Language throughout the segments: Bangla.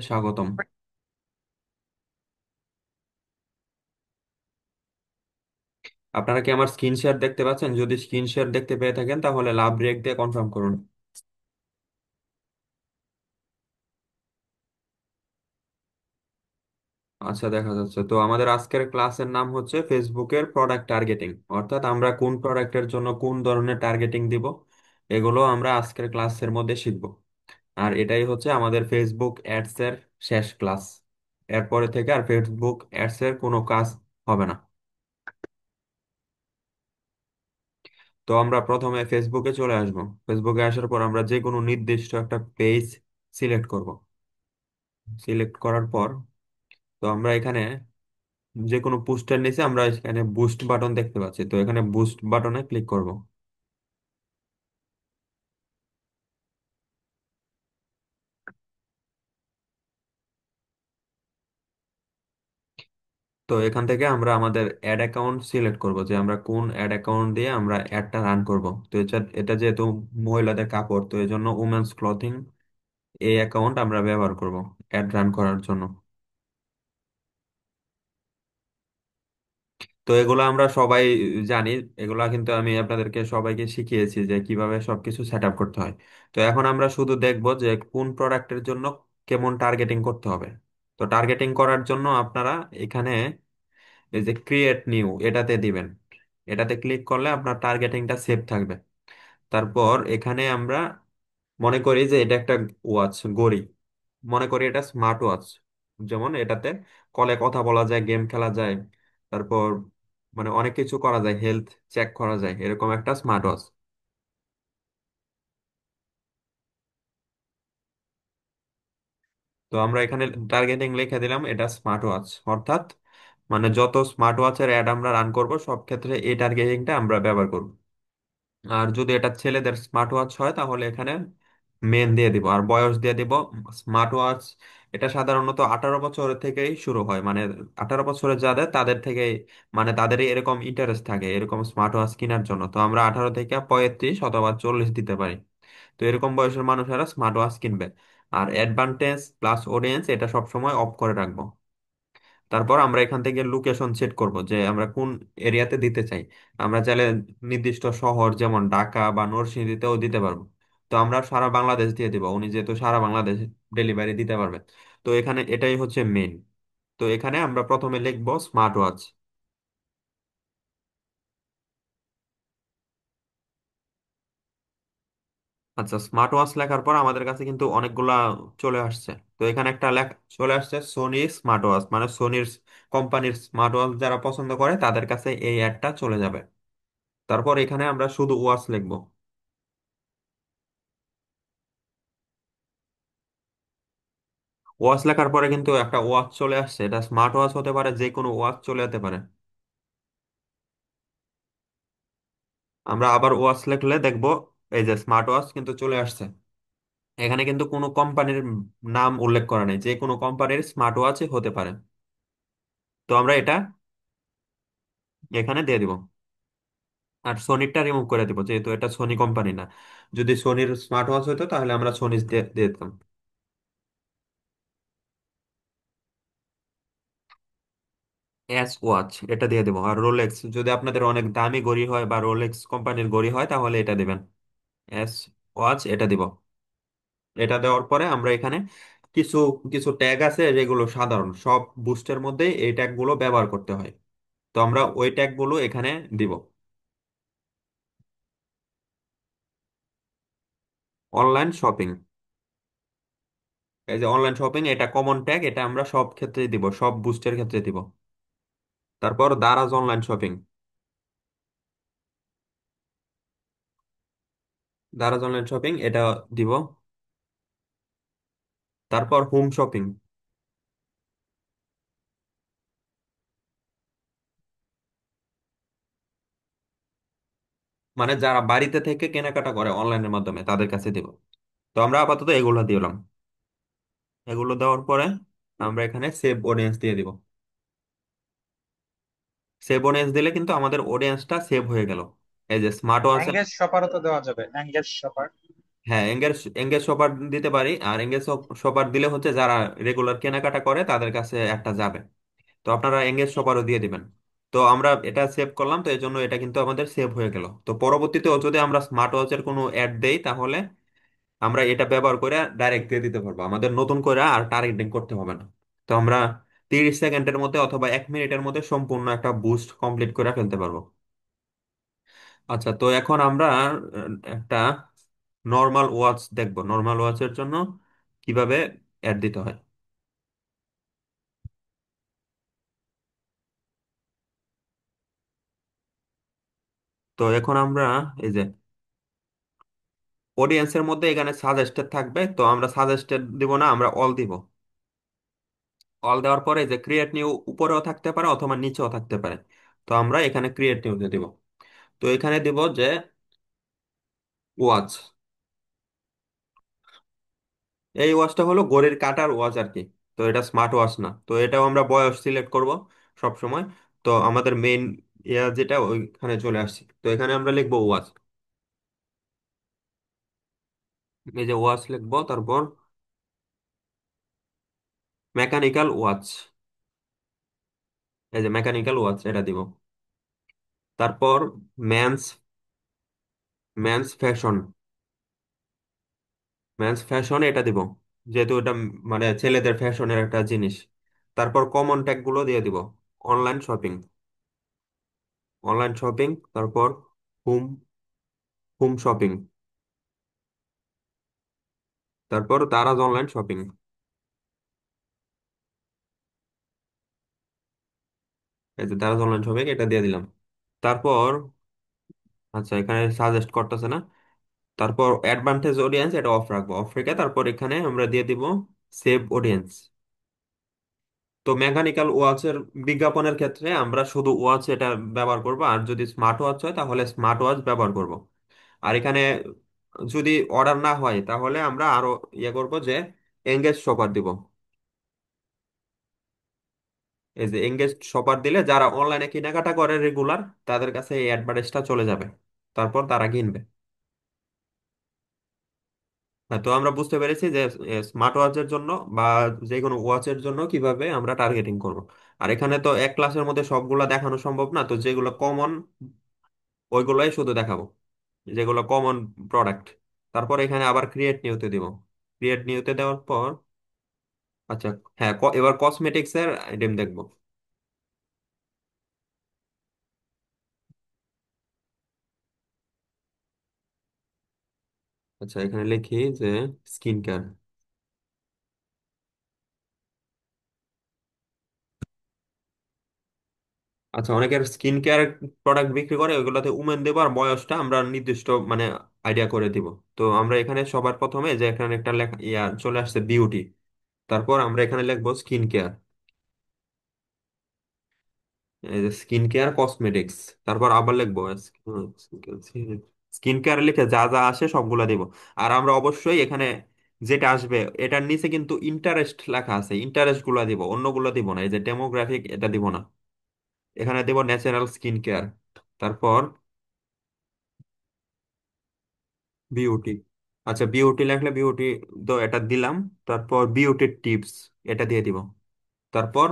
স্বাগতম। আপনারা কি আমার স্ক্রিন শেয়ার দেখতে পাচ্ছেন? যদি স্ক্রিন শেয়ার দেখতে পেয়ে থাকেন তাহলে লাভ ব্রেক দিয়ে কনফার্ম করুন। আচ্ছা, দেখা যাচ্ছে। তো আমাদের আজকের ক্লাসের নাম হচ্ছে ফেসবুকের প্রোডাক্ট টার্গেটিং, অর্থাৎ আমরা কোন প্রোডাক্টের জন্য কোন ধরনের টার্গেটিং দিব এগুলো আমরা আজকের ক্লাসের মধ্যে শিখব। আর এটাই হচ্ছে আমাদের ফেসবুক অ্যাডস এর শেষ ক্লাস। এরপরে থেকে আর ফেসবুক অ্যাডস এর কোনো কাজ হবে না। তো আমরা প্রথমে ফেসবুকে চলে আসব। ফেসবুকে আসার পর আমরা যে কোনো নির্দিষ্ট একটা পেজ সিলেক্ট করব। সিলেক্ট করার পর তো আমরা এখানে যে কোনো পোস্টের নিচে আমরা এখানে বুস্ট বাটন দেখতে পাচ্ছি, তো এখানে বুস্ট বাটনে ক্লিক করব। তো এখান থেকে আমরা আমাদের অ্যাড অ্যাকাউন্ট সিলেক্ট করব, যে আমরা কোন অ্যাড অ্যাকাউন্ট দিয়ে আমরা অ্যাডটা রান করব। তো এটা এটা যেহেতু মহিলাদের কাপড়, তো এই জন্য উমেন্স ক্লথিং এই অ্যাকাউন্ট আমরা ব্যবহার করব অ্যাড রান করার জন্য। তো এগুলো আমরা সবাই জানি, এগুলা কিন্তু আমি আপনাদেরকে সবাইকে শিখিয়েছি যে কিভাবে সবকিছু সেট আপ করতে হয়। তো এখন আমরা শুধু দেখব যে কোন প্রোডাক্টের জন্য কেমন টার্গেটিং করতে হবে। তো টার্গেটিং করার জন্য আপনারা এখানে এই যে ক্রিয়েট নিউ এটাতে দিবেন। এটাতে ক্লিক করলে আপনার টার্গেটিংটা সেভ থাকবে। তারপর এখানে আমরা মনে করি যে এটা একটা ওয়াচ ঘড়ি, মনে করি এটা স্মার্ট ওয়াচ। যেমন এটাতে কলে কথা বলা যায়, গেম খেলা যায়, তারপর মানে অনেক কিছু করা যায়, হেলথ চেক করা যায়, এরকম একটা স্মার্ট ওয়াচ। তো আমরা এখানে টার্গেটিং লিখে দিলাম এটা স্মার্ট ওয়াচ, অর্থাৎ মানে যত স্মার্ট ওয়াচের অ্যাড আমরা রান করব সব ক্ষেত্রে এই টার্গেটিংটা আমরা ব্যবহার করব। আর যদি এটা ছেলেদের স্মার্ট ওয়াচ হয় তাহলে এখানে মেন দিয়ে দিব, আর বয়স দিয়ে দিব স্মার্ট ওয়াচ। এটা সাধারণত 18 বছর থেকেই শুরু হয়, মানে 18 বছরের যাদের তাদের থেকেই, মানে তাদেরই এরকম ইন্টারেস্ট থাকে এরকম স্মার্ট ওয়াচ কেনার জন্য। তো আমরা 18 থেকে 35 অথবা 40 দিতে পারি। তো এরকম বয়সের মানুষেরা স্মার্ট ওয়াচ কিনবে। আর অ্যাডভান্টেজ প্লাস অডিয়েন্স এটা সবসময় অফ করে রাখবো। তারপর আমরা এখান থেকে লোকেশন সেট করব যে আমরা কোন এরিয়াতে দিতে চাই। আমরা চাইলে নির্দিষ্ট শহর যেমন ঢাকা বা নরসিংদীতেও দিতে পারবো। তো আমরা সারা বাংলাদেশ দিয়ে দিব, উনি যেহেতু সারা বাংলাদেশ ডেলিভারি দিতে পারবে। তো এখানে এটাই হচ্ছে মেইন। তো এখানে আমরা প্রথমে লিখবো স্মার্ট ওয়াচ। আচ্ছা, স্মার্ট ওয়াচ লেখার পর আমাদের কাছে কিন্তু অনেকগুলা চলে আসছে। তো এখানে একটা লেখা চলে আসছে সোনি স্মার্ট ওয়াচ, মানে সোনির কোম্পানির স্মার্ট ওয়াচ যারা পছন্দ করে তাদের কাছে এই অ্যাডটা চলে যাবে। তারপর এখানে আমরা শুধু ওয়াচ লিখবো। ওয়াচ লেখার পরে কিন্তু একটা ওয়াচ চলে আসছে, এটা স্মার্ট ওয়াচ হতে পারে, যে কোনো ওয়াচ চলে যেতে পারে। আমরা আবার ওয়াচ লিখলে দেখবো এই যে স্মার্ট ওয়াচ কিন্তু চলে আসছে। এখানে কিন্তু কোনো কোম্পানির নাম উল্লেখ করা নেই, যে কোনো কোম্পানির স্মার্ট ওয়াচই হতে পারে। তো আমরা এটা এখানে দিয়ে দিব। আর সোনিরটা রিমুভ করে দিব, যেহেতু এটা সোনি কোম্পানি না। যদি সোনির স্মার্ট ওয়াচ হতো তাহলে আমরা সোনি দিয়ে দিয়ে দিতাম। এস ওয়াচ এটা দিয়ে দেবো। আর রোলেক্স, যদি আপনাদের অনেক দামি ঘড়ি হয় বা রোলেক্স কোম্পানির ঘড়ি হয় তাহলে এটা দিবেন। এস ওয়াচ এটা দিব। এটা দেওয়ার পরে আমরা এখানে কিছু কিছু ট্যাগ আছে যেগুলো সাধারণ, সব বুস্টের মধ্যে এই ট্যাগ গুলো ব্যবহার করতে হয়। তো আমরা ওই ট্যাগ গুলো এখানে দিব। অনলাইন শপিং, এই যে অনলাইন শপিং এটা কমন ট্যাগ, এটা আমরা সব ক্ষেত্রেই দিব, সব বুস্টের ক্ষেত্রে দিব। তারপর Daraz online shopping, Daraz online shopping এটা দিব। তারপর হোম শপিং, মানে যারা বাড়িতে থেকে কেনাকাটা করে অনলাইনের মাধ্যমে তাদের কাছে দিব। তো আমরা আপাতত এগুলো দিলাম। এগুলো দেওয়ার পরে আমরা এখানে সেভ অডিয়েন্স দিয়ে দিব। সেভ অডিয়েন্স দিলে কিন্তু আমাদের অডিয়েন্সটা সেভ হয়ে গেল। এই যে স্মার্ট ওয়াচের, এঙ্গেজ শপারও তো দেওয়া যাবে, এঙ্গেজ শপার। হ্যাঁ, এঙ্গেজ এঙ্গেজ শপার দিতে পারি। আর এঙ্গেজ শপার দিলে হচ্ছে যারা রেগুলার কেনাকাটা করে তাদের কাছে একটা যাবে। তো আপনারা এঙ্গেজ শপারও দিয়ে দিবেন। তো আমরা এটা সেভ করলাম, তো এই জন্য এটা কিন্তু আমাদের সেভ হয়ে গেল। তো পরবর্তীতেও যদি আমরা স্মার্ট ওয়াচের কোনো অ্যাড দেই, তাহলে আমরা এটা ব্যবহার করে ডাইরেক্ট দিয়ে দিতে পারবো, আমাদের নতুন করে আর টার্গেটিং করতে হবে না। তো আমরা 30 সেকেন্ডের মধ্যে অথবা 1 মিনিটের মধ্যে সম্পূর্ণ একটা বুস্ট কমপ্লিট করে ফেলতে পারবো। আচ্ছা, তো এখন আমরা একটা নর্মাল ওয়াচ দেখবো, নর্মাল ওয়াচের জন্য কিভাবে অ্যাড দিতে হয়। তো এখন আমরা এই যে অডিয়েন্সের মধ্যে এখানে সাজেস্টেড থাকবে, তো আমরা সাজেস্টেড দিব না, আমরা অল দিব। অল দেওয়ার পরে যে ক্রিয়েট নিউ উপরেও থাকতে পারে অথবা নিচেও থাকতে পারে। তো আমরা এখানে ক্রিয়েট নিউতে দিব। তো এখানে দিব যে ওয়াচ। এই ওয়াচটা হলো ঘড়ির কাঁটার ওয়াচ আর কি। তো এটা স্মার্ট ওয়াচ না। তো এটাও আমরা বয়স সিলেক্ট করব সব সময়। তো আমাদের মেইন ইয়া যেটা ওইখানে চলে আসছে, তো এখানে আমরা লিখবো ওয়াচ। এই যে ওয়াচ লিখবো, তারপর মেকানিক্যাল ওয়াচ। এই যে মেকানিক্যাল ওয়াচ এটা দিব। তারপর men's men's fashion. Men's fashion এটা দিব, যেহেতু এটা মানে ছেলেদের ফ্যাশনের একটা জিনিস। তারপর কমন ট্যাগ গুলো দিয়ে দিব। Online shopping, online shopping. তারপর হোম হোম শপিং। তারপর দারাজ অনলাইন শপিং। এই যে দারাজ অনলাইন শপিং এটা দিয়ে দিলাম। তারপর আচ্ছা, এখানে সাজেস্ট করতেছে না। তারপর অ্যাডভান্টেজ অডিয়েন্স এটা অফ রাখবো, অফ রেখে তারপর এখানে আমরা দিয়ে দিব সেভ অডিয়েন্স। তো মেকানিক্যাল ওয়াচের বিজ্ঞাপনের ক্ষেত্রে আমরা শুধু ওয়াচ এটা ব্যবহার করব, আর যদি স্মার্ট ওয়াচ হয় তাহলে স্মার্ট ওয়াচ ব্যবহার করব। আর এখানে যদি অর্ডার না হয় তাহলে আমরা আরো ইয়ে করব যে এঙ্গেজ শপার দিব। এই যে এঙ্গেজ শপার দিলে যারা অনলাইনে কেনাকাটা করে রেগুলার, তাদের কাছে এই অ্যাডভার্টাইজটা চলে যাবে, তারপর তারা কিনবে। হ্যাঁ, তো আমরা বুঝতে পেরেছি যে স্মার্ট ওয়াচের জন্য বা যে কোনো ওয়াচের জন্য কিভাবে আমরা টার্গেটিং করব। আর এখানে তো এক ক্লাসের মধ্যে সবগুলা দেখানো সম্ভব না, তো যেগুলো কমন ওইগুলোই শুধু দেখাবো, যেগুলো কমন প্রোডাক্ট। তারপর এখানে আবার ক্রিয়েট নিউতে দিব। ক্রিয়েট নিউতে দেওয়ার পর আচ্ছা, হ্যাঁ, এবার কসমেটিক্স এর আইটেম দেখবো। আচ্ছা, এখানে লিখি যে স্কিন কেয়ার। আচ্ছা, অনেকের স্কিন কেয়ার প্রোডাক্ট বিক্রি করে, ওইগুলোতে উমেন দেবো আর বয়সটা আমরা নির্দিষ্ট মানে আইডিয়া করে দিব। তো আমরা এখানে সবার প্রথমে যে এখানে একটা লেখা চলে আসছে বিউটি, তারপর আমরা এখানে লিখবো স্কিন কেয়ার। এই যে স্কিন কেয়ার কসমেটিক্স, তারপর আবার লিখবো স্কিন কেয়ার লিখে যা যা আসে সবগুলা দিব। আর আমরা অবশ্যই এখানে যেটা আসবে এটার নিচে কিন্তু ইন্টারেস্ট লেখা আছে, ইন্টারেস্ট গুলা দিব, অন্যগুলো দিব না। এই যে ডেমোগ্রাফিক এটা দিব না, এখানে দিব ন্যাচারাল স্কিন কেয়ার। তারপর বিউটি। আচ্ছা, বিউটি লেখলে বিউটি তো এটা দিলাম। তারপর বিউটি টিপস এটা দিয়ে দিব। তারপর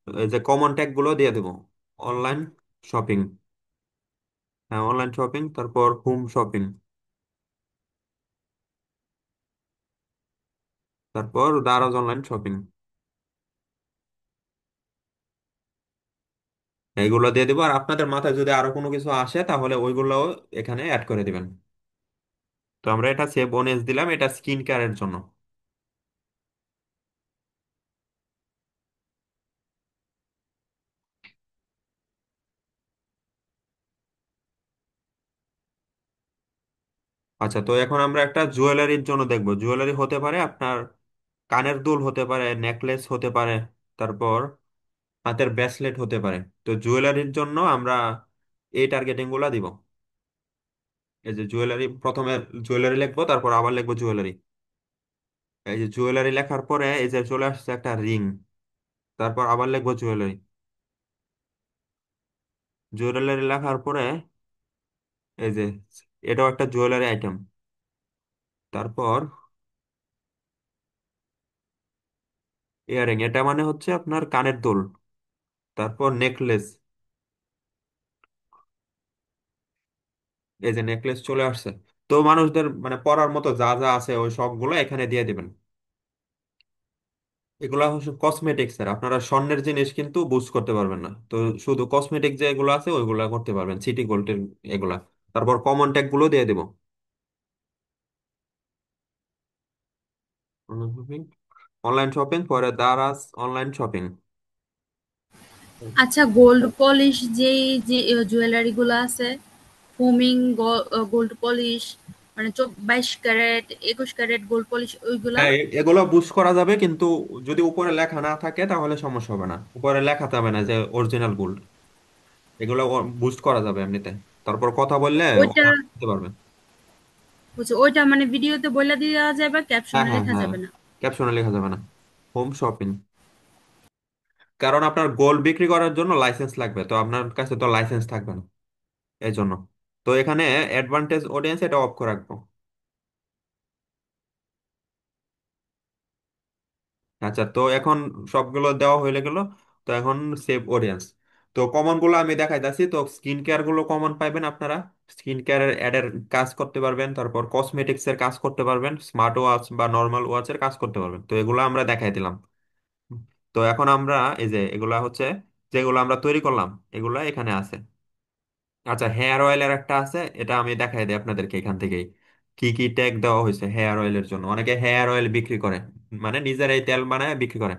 এই যে কমন ট্যাগ গুলো দিয়ে দিব। অনলাইন শপিং, হ্যাঁ অনলাইন শপিং, তারপর হোম শপিং, তারপর দারাজ অনলাইন শপিং। এইগুলো দিয়ে দিব। আর আপনাদের মাথায় যদি আরো কোনো কিছু আসে তাহলে ওইগুলোও এখানে অ্যাড করে দিবেন। তো আমরা এটা সেভ বোনেস দিলাম, এটা স্কিন কেয়ারের জন্য। আচ্ছা, তো এখন আমরা একটা জুয়েলারির জন্য দেখবো। জুয়েলারি হতে পারে আপনার কানের দুল হতে পারে, নেকলেস হতে পারে, তারপর হাতের ব্রেসলেট হতে পারে। তো জুয়েলারির জন্য আমরা এই টার্গেটিং গুলা দিব। এই যে জুয়েলারি, প্রথমে জুয়েলারি লিখবো, তারপর আবার লিখবো জুয়েলারি। এই যে জুয়েলারি লেখার পরে এই যে চলে আসছে একটা রিং, তারপর আবার লিখবো জুয়েলারি। জুয়েলারি লেখার পরে এই যে এটাও একটা জুয়েলারি আইটেম। তারপর ইয়ারিং, এটা মানে হচ্ছে আপনার কানের দুল। তারপর নেকলেস, এই যে নেকলেস চলে আসছে। তো মানুষদের মানে পরার মতো যা যা আছে ওই সবগুলো এখানে দিয়ে দিবেন। এগুলা হচ্ছে কসমেটিক্স এর, আপনারা স্বর্ণের জিনিস কিন্তু বুঝ করতে পারবেন না, তো শুধু কসমেটিক যেগুলো আছে ওইগুলা করতে পারবেন, সিটি গোল্ডের এগুলা। তারপর কমন ট্যাগ গুলো দিয়ে দিব। অনলাইন শপিং, পরে দারাজ অনলাইন শপিং। আচ্ছা, গোল্ড পলিশ যেই যে জুয়েলারি গুলো আছে, ফুমিং গোল্ড পলিশ, মানে 22 ক্যারেট 21 ক্যারেট গোল্ড পলিশ ওইগুলা। হ্যাঁ, এগুলো বুস্ট করা যাবে, কিন্তু যদি উপরে লেখা না থাকে তাহলে সমস্যা হবে না, উপরে লেখা যাবে না যে অরিজিনাল গোল্ড। এগুলো বুস্ট করা যাবে এমনিতে। তারপর কথা বললে ওইটা order করতে পারবে। হচ্ছে, ওইটা মানে ভিডিওতে বলে দেওয়া যাবে, হ্যাঁ ক্যাপশনে হ্যাঁ লেখা হ্যাঁ, যাবে না। ক্যাপশনে লেখা যাবে না। হোম শপিং, কারণ আপনার গোল্ড বিক্রি করার জন্য লাইসেন্স লাগবে, তো আপনার কাছে তো লাইসেন্স থাকবে না এই জন্য। তো এখানে অ্যাডভান্টেজ অডিয়েন্স এটা অফ করে রাখবো। আচ্ছা, তো এখন সবগুলো দেওয়া হয়ে গেল। তো এখন সেভ অডিয়েন্স। তো কমন গুলো আমি দেখাইতাছি। তো স্কিন কেয়ার গুলো কমন পাইবেন আপনারা। স্কিন কেয়ারের অ্যাডের কাজ করতে পারবেন, তারপর কসমেটিক্স এর কাজ করতে পারবেন, স্মার্ট ওয়াচ বা নর্মাল ওয়াচের কাজ করতে পারবেন। তো এগুলো আমরা দেখাই দিলাম। তো এখন আমরা এই যে এগুলা হচ্ছে যেগুলো আমরা তৈরি করলাম, এগুলা এখানে আছে। আচ্ছা, হেয়ার অয়েলের একটা আছে, এটা আমি দেখাই দিই আপনাদেরকে এখান থেকেই। কি কি ট্যাগ দেওয়া হয়েছে হেয়ার অয়েলের জন্য। অনেকে হেয়ার অয়েল বিক্রি করে, মানে নিজের এই তেল বানায় বিক্রি করে।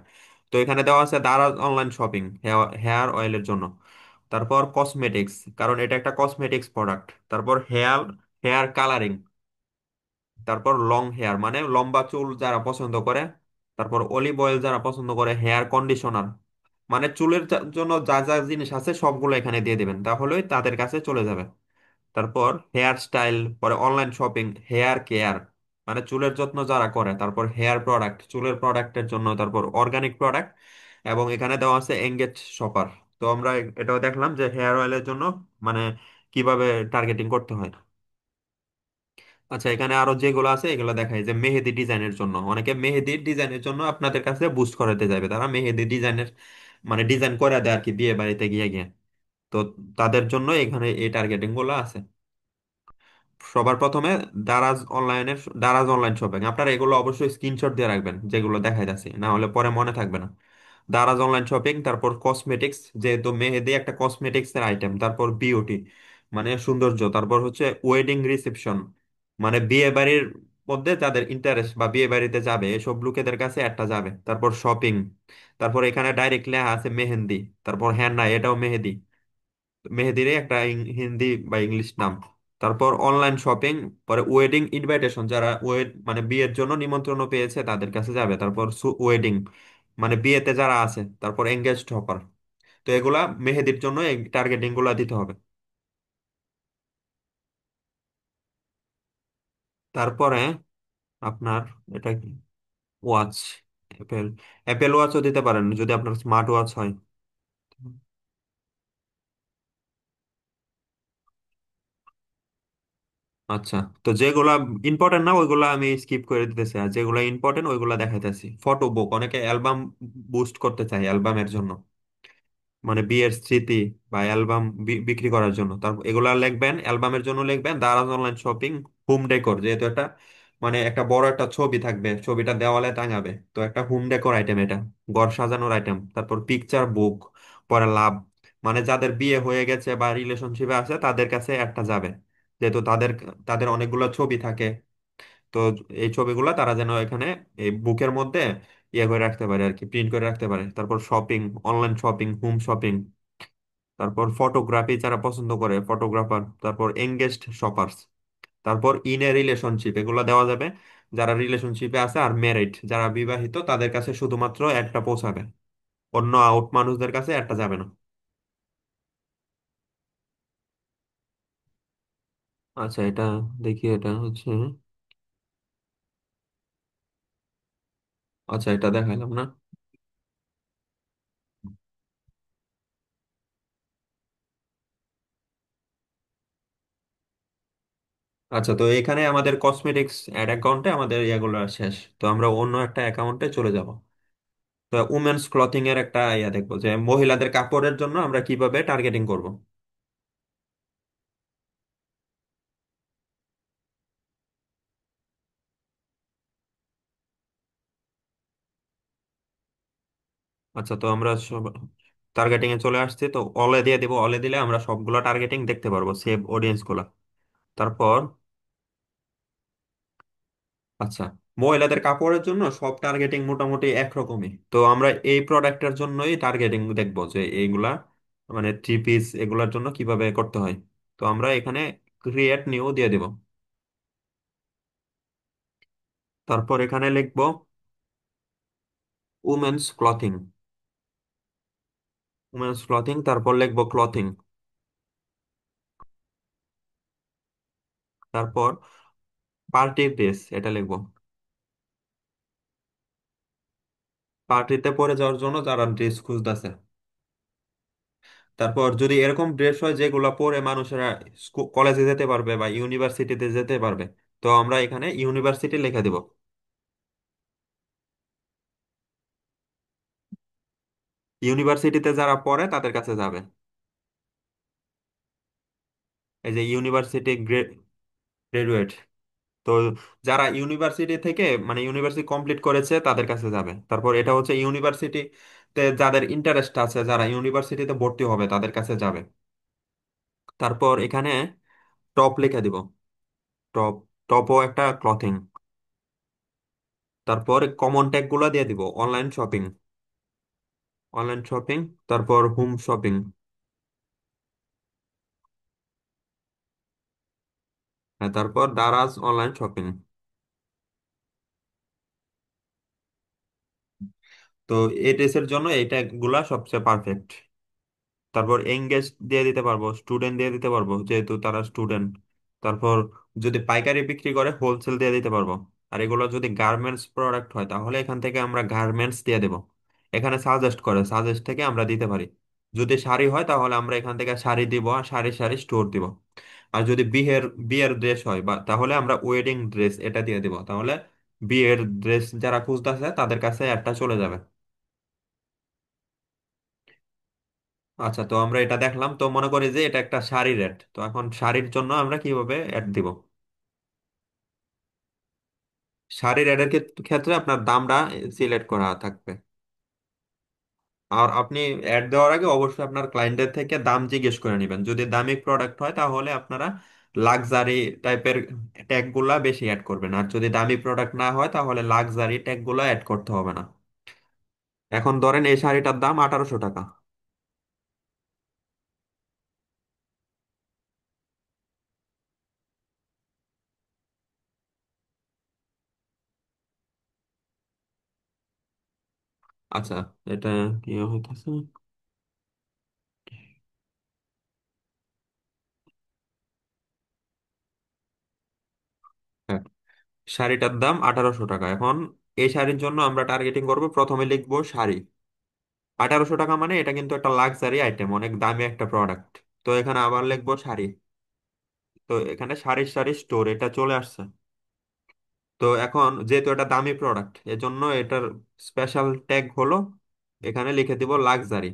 তো এখানে দেওয়া আছে দারাজ অনলাইন শপিং হেয়ার অয়েলের জন্য। তারপর কসমেটিক্স, কারণ এটা একটা কসমেটিক্স প্রোডাক্ট। তারপর হেয়ার হেয়ার কালারিং। তারপর লং হেয়ার, মানে লম্বা চুল যারা পছন্দ করে। তারপর অলিভ অয়েল যারা পছন্দ করে, হেয়ার কন্ডিশনার। মানে চুলের জন্য যা যা জিনিস আছে সবগুলো এখানে দিয়ে দিবেন, তাহলেই তাদের কাছে চলে যাবে। তারপর হেয়ার স্টাইল, পরে অনলাইন শপিং, হেয়ার কেয়ার, মানে চুলের যত্ন যারা করে। তারপর হেয়ার প্রোডাক্ট, চুলের প্রোডাক্টের জন্য। তারপর অর্গানিক প্রোডাক্ট। এবং এখানে দেওয়া আছে এঙ্গেজ শপার। তো আমরা এটাও দেখলাম যে হেয়ার অয়েলের জন্য মানে কিভাবে টার্গেটিং করতে হয়। আচ্ছা, এখানে আরো যেগুলো আছে এগুলো দেখাই, যে মেহেদি ডিজাইনের জন্য, অনেকে মেহেদি ডিজাইনের জন্য আপনাদের কাছে বুস্ট করাতে যাবে, তারা মেহেদি ডিজাইনের মানে ডিজাইন করে দেয় আর কি, বিয়ে বাড়িতে গিয়ে গিয়ে। তো তাদের জন্য এখানে এই টার্গেটিং গুলো আছে। সবার প্রথমে দারাজ অনলাইন শপিং, আপনারা এগুলো অবশ্যই স্ক্রিনশট দিয়ে রাখবেন যেগুলো দেখাই যাচ্ছে, না হলে পরে মনে থাকবে না। দারাজ অনলাইন শপিং, তারপর কসমেটিক্স, যেহেতু মেহেদি একটা কসমেটিক্স এর আইটেম। তারপর বিউটি, মানে সৌন্দর্য। তারপর হচ্ছে ওয়েডিং রিসেপশন, মানে বিয়ে বাড়ির মধ্যে যাদের ইন্টারেস্ট বা বিয়ে বাড়িতে যাবে এসব লোকেদের কাছে একটা যাবে। তারপর শপিং। তারপর এখানে ডাইরেক্ট লেখা আছে মেহেন্দি। তারপর হ্যাঁ না, এটাও মেহেদি, মেহেদিরই একটা হিন্দি বা ইংলিশ নাম। তারপর অনলাইন শপিং, পরে ওয়েডিং ইনভাইটেশন, যারা মানে বিয়ের জন্য নিমন্ত্রণ পেয়েছে তাদের কাছে যাবে। তারপর ওয়েডিং, মানে বিয়েতে যারা আছে। তারপর এঙ্গেজড হপার। তো এগুলা মেহেদির জন্য এই টার্গেটিং গুলা দিতে হবে। তারপরে আপনার এটা কি, ওয়াচ, অ্যাপেল অ্যাপেল ওয়াচও দিতে পারেন যদি আপনার স্মার্ট ওয়াচ হয়। আচ্ছা, তো যেগুলা ইম্পর্টেন্ট না ওইগুলা আমি স্কিপ করে দিতেছি, আর যেগুলা ইম্পর্টেন্ট ওইগুলা দেখাইতেছি। ফটো বুক, অনেকে অ্যালবাম বুস্ট করতে চায় অ্যালবামের জন্য, মানে বিয়ের স্মৃতি বা অ্যালবাম বিক্রি করার জন্য। তারপর এগুলা লিখবেন, অ্যালবামের জন্য লিখবেন Daraz online shopping home decor, যেহেতু এটা মানে একটা বড় একটা ছবি থাকবে, ছবিটা দেওয়ালে টাঙাবে, তো একটা হোম ডেকোর আইটেম এটা, ঘর সাজানোর আইটেম। তারপর পিকচার বুক, পরে লাভ, মানে যাদের বিয়ে হয়ে গেছে বা রিলেশনশিপে আছে তাদের কাছে একটা যাবে, যেহেতু তাদের তাদের অনেকগুলো ছবি থাকে। তো এই ছবিগুলো তারা যেন এখানে এই বুকের মধ্যে ইয়ে করে রাখতে পারে আর কি, প্রিন্ট করে রাখতে পারে। তারপর shopping, online shopping, home shopping. তারপর ফটোগ্রাফি যারা পছন্দ করে, ফটোগ্রাফার। তারপর এঙ্গেজড শপার্স। তারপর ইন এ রিলেশনশিপ, এগুলো দেওয়া যাবে যারা রিলেশনশিপে আছে, আর ম্যারিড যারা বিবাহিত তাদের কাছে শুধুমাত্র একটা পৌঁছাবে, অন্য আউট মানুষদের কাছে একটা যাবে না। আচ্ছা, এটা দেখি, এটা হচ্ছে, আচ্ছা এটা দেখাইলাম না। আচ্ছা, তো এখানে আমাদের কসমেটিক্স অ্যাড অ্যাকাউন্টে আমাদের ইয়েগুলো শেষ, তো আমরা অন্য একটা অ্যাকাউন্টে চলে যাব। তো উমেন্স ক্লথিং এর একটা ইয়া দেখবো যে মহিলাদের কাপড়ের জন্য আমরা কিভাবে টার্গেটিং করব। আচ্ছা, তো আমরা সব টার্গেটিং এ চলে আসছি, তো অলে দিয়ে দিব। অলে দিলে আমরা সবগুলো টার্গেটিং দেখতে পারবো, সেভ অডিয়েন্স গুলা। তারপর আচ্ছা, মহিলাদের কাপড়ের জন্য সব টার্গেটিং মোটামুটি একরকমই, তো আমরা এই প্রোডাক্টের জন্যই টার্গেটিং দেখবো যে এইগুলা মানে থ্রি পিস এগুলার জন্য কিভাবে করতে হয়। তো আমরা এখানে ক্রিয়েট নিউ দিয়ে দিব। তারপর এখানে লিখবো উমেন্স ক্লথিং। উমেন্স ক্লথিং, তারপর লিখবো ক্লথিং। তারপর পার্টি ড্রেস এটা লিখবো, পার্টিতে পরে যাওয়ার জন্য যারা ড্রেস খুঁজতেছে। তারপর যদি এরকম ড্রেস হয় যেগুলো পরে মানুষেরা কলেজে যেতে পারবে বা ইউনিভার্সিটিতে যেতে পারবে, তো আমরা এখানে ইউনিভার্সিটি লিখে দিব। ইউনিভার্সিটিতে যারা পড়ে তাদের কাছে যাবে। এই যে ইউনিভার্সিটি গ্রাজুয়েট, তো যারা ইউনিভার্সিটি থেকে মানে ইউনিভার্সিটি কমপ্লিট করেছে তাদের কাছে যাবে। তারপর এটা হচ্ছে ইউনিভার্সিটিতে যাদের ইন্টারেস্ট আছে, যারা ইউনিভার্সিটিতে ভর্তি হবে তাদের কাছে যাবে। তারপর এখানে টপ লিখে দিব। টপ, টপও একটা ক্লথিং। তারপর কমন ট্যাগ গুলা দিয়ে দিব, অনলাইন শপিং, অনলাইন শপিং। তারপর হোম শপিং, তারপর দারাজ অনলাইন শপিং। তো এই ড্রেসের জন্য এই ট্যাগ গুলা সবচেয়ে পারফেক্ট। তারপর এঙ্গেজ দিয়ে দিতে পারবো, স্টুডেন্ট দিয়ে দিতে পারবো যেহেতু তারা স্টুডেন্ট। তারপর যদি পাইকারি বিক্রি করে হোলসেল দিয়ে দিতে পারবো। আর এগুলো যদি গার্মেন্টস প্রোডাক্ট হয় তাহলে এখান থেকে আমরা গার্মেন্টস দিয়ে দেবো। এখানে সাজেস্ট করে, সাজেস্ট থেকে আমরা দিতে পারি। যদি শাড়ি হয় তাহলে আমরা এখান থেকে শাড়ি দিব, আর শাড়ি শাড়ি স্টোর দিব। আর যদি বিয়ের বিয়ের ড্রেস হয় বা তাহলে আমরা ওয়েডিং ড্রেস এটা দিয়ে দিব, তাহলে বিয়ের ড্রেস যারা খুঁজতেছে তাদের কাছে একটা চলে যাবে। আচ্ছা, তো আমরা এটা দেখলাম, তো মনে করি যে এটা একটা শাড়ির অ্যাড, তো এখন শাড়ির জন্য আমরা কিভাবে অ্যাড দিব। শাড়ির অ্যাডের ক্ষেত্রে আপনার দামটা সিলেক্ট করা থাকবে। আর আপনি অ্যাড দেওয়ার আগে অবশ্যই আপনার ক্লায়েন্টের থেকে দাম জিজ্ঞেস করে নেবেন। যদি দামি প্রোডাক্ট হয় তাহলে আপনারা লাক্সারি টাইপের ট্যাগ গুলা বেশি অ্যাড করবেন, আর যদি দামি প্রোডাক্ট না হয় তাহলে লাক্সারি ট্যাগ গুলা অ্যাড করতে হবে না। এখন ধরেন এই শাড়িটার দাম 1800 টাকা। আচ্ছা, এটা কি হইতেছে? হ্যাঁ, শাড়িটার দাম 1800 টাকা। এখন এই শাড়ির জন্য আমরা টার্গেটিং করব, প্রথমে লিখবো শাড়ি। 1800 টাকা মানে এটা কিন্তু একটা লাক্সারি আইটেম, অনেক দামি একটা প্রোডাক্ট। তো এখানে আবার লিখবো শাড়ি। তো এখানে শাড়ির শাড়ি স্টোর এটা চলে আসছে। তো এখন যেহেতু এটা দামি প্রোডাক্ট এজন্য এটার স্পেশাল ট্যাগ হলো, এখানে লিখে দিব লাক্সারি।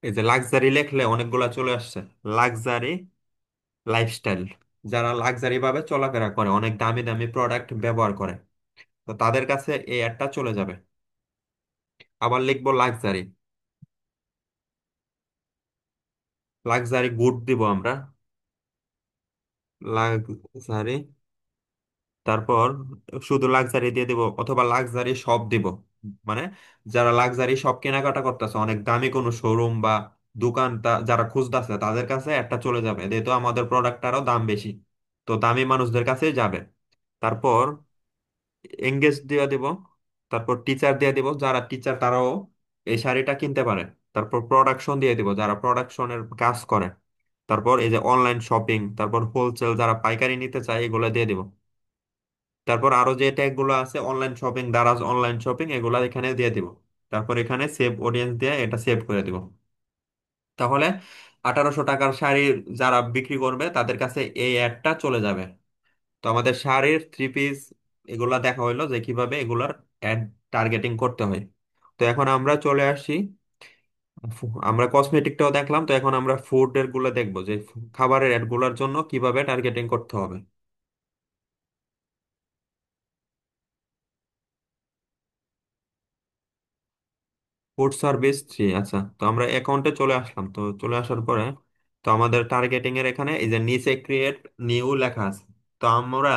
এই যে লাক্সারি লিখলে অনেকগুলা চলে আসছে। লাক্সারি লাইফস্টাইল, যারা লাক্সারি ভাবে চলাফেরা করে, অনেক দামি দামি প্রোডাক্ট ব্যবহার করে, তো তাদের কাছে এই অ্যাডটা চলে যাবে। আবার লিখবো লাক্সারি, লাক্সারি গুড দিব আমরা। লাক্সারি, তারপর শুধু লাক্সারি দিয়ে দিব অথবা লাক্সারি শপ দিব। মানে যারা লাক্সারি শপ কেনাকাটা করতেছে, অনেক দামি কোনো শোরুম বা দোকান যারা খুঁজতেছে তাদের কাছে একটা চলে যাবে, যেহেতু আমাদের প্রোডাক্টটারও দাম বেশি, তো দামি মানুষদের কাছেই যাবে। তারপর এঙ্গেজ দিয়ে দিব। তারপর টিচার দিয়ে দিব, যারা টিচার তারাও এই শাড়িটা কিনতে পারে। তারপর প্রোডাকশন দিয়ে দিব, যারা প্রোডাকশনের কাজ করে। তারপর এই যে অনলাইন শপিং, তারপর হোলসেল যারা পাইকারি নিতে চায় এগুলো দিয়ে দিব। তারপর আরো যে ট্যাগ গুলো আছে online shopping, Daraz online shopping, এগুলা এখানে দিয়ে দিব। তারপর এখানে সেভ অডিয়েন্স দিয়ে এটা সেভ করে দিব। তাহলে 1800 টাকার শাড়ি যারা বিক্রি করবে তাদের কাছে এই অ্যাডটা চলে যাবে। তো আমাদের শাড়ির, থ্রি পিস, এগুলা দেখা হইলো যে কিভাবে এগুলার অ্যাড টার্গেটিং করতে হয়। তো এখন আমরা চলে আসি, আমরা কসমেটিকটাও দেখলাম, তো এখন আমরা ফুড এর গুলো দেখবো যে খাবারের অ্যাড গুলার জন্য কিভাবে টার্গেটিং করতে হবে। ফুড সার্ভিস 3, আচ্ছা, তো আমরা অ্যাকাউন্টে চলে আসলাম। তো চলে আসার পরে তো আমাদের টার্গেটিং এর এখানে এই যে নিচে ক্রিয়েট নিউ লেখা আছে। তো আমরা,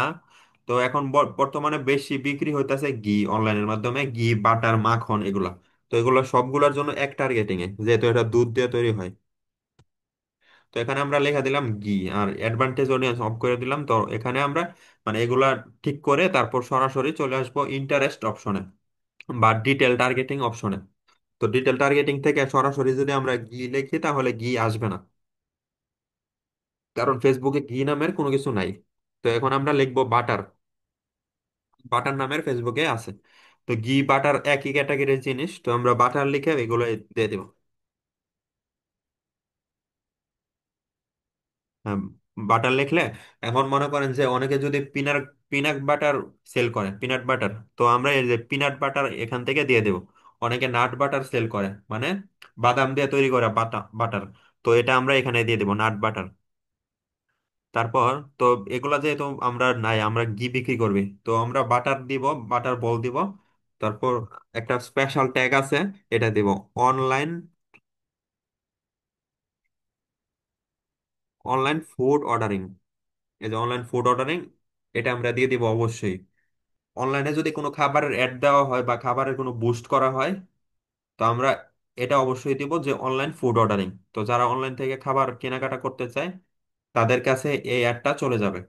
তো এখন বর্তমানে বেশি বিক্রি হইতাছে ঘি, অনলাইনের মাধ্যমে ঘি, বাটার, মাখন এগুলা। তো এগুলো সবগুলোর জন্য এক টার্গেটিং এ, যেহেতু এটা দুধ দিয়ে তৈরি হয়। তো এখানে আমরা লেখা দিলাম ঘি, আর অ্যাডভান্টেজ অডিয়েন্স অফ করে দিলাম। তো এখানে আমরা মানে এগুলা ঠিক করে তারপর সরাসরি চলে আসবো ইন্টারেস্ট অপশনে বা ডিটেল টার্গেটিং অপশনে। তো ডিটেল টার্গেটিং থেকে সরাসরি যদি আমরা ঘি লিখি তাহলে ঘি আসবে না, কারণ ফেসবুকে ঘি নামের কোনো কিছু নাই। তো এখন আমরা লিখবো বাটার, বাটার নামের ফেসবুকে আছে। তো ঘি বাটার একই ক্যাটাগরির জিনিস, তো আমরা বাটার লিখে এগুলো দিয়ে দিব। বাটার লিখলে এখন মনে করেন যে অনেকে যদি পিনাট পিনাট বাটার সেল করে, পিনাট বাটার, তো আমরা এই যে পিনাট বাটার এখান থেকে দিয়ে দেব। অনেকে নাট বাটার সেল করে, মানে বাদাম দিয়ে তৈরি করা বাটার, তো এটা আমরা এখানে দিয়ে দেবো নাট বাটার। তারপর তো এগুলা যেহেতু আমরা নাই, আমরা ঘি বিক্রি করবি, তো আমরা বাটার দিব, বাটার বল দিব। তারপর একটা স্পেশাল ট্যাগ আছে, এটা দিব অনলাইন, অনলাইন ফুড অর্ডারিং। এই যে অনলাইন ফুড অর্ডারিং, এটা আমরা দিয়ে দিব অবশ্যই। অনলাইনে যদি কোনো খাবারের অ্যাড দেওয়া হয় বা খাবারের কোনো বুস্ট করা হয়, তো আমরা এটা অবশ্যই দিব যে অনলাইন ফুড অর্ডারিং। তো যারা অনলাইন থেকে খাবার কেনাকাটা করতে চায় তাদের কাছে এই অ্যাডটা চলে যাবে।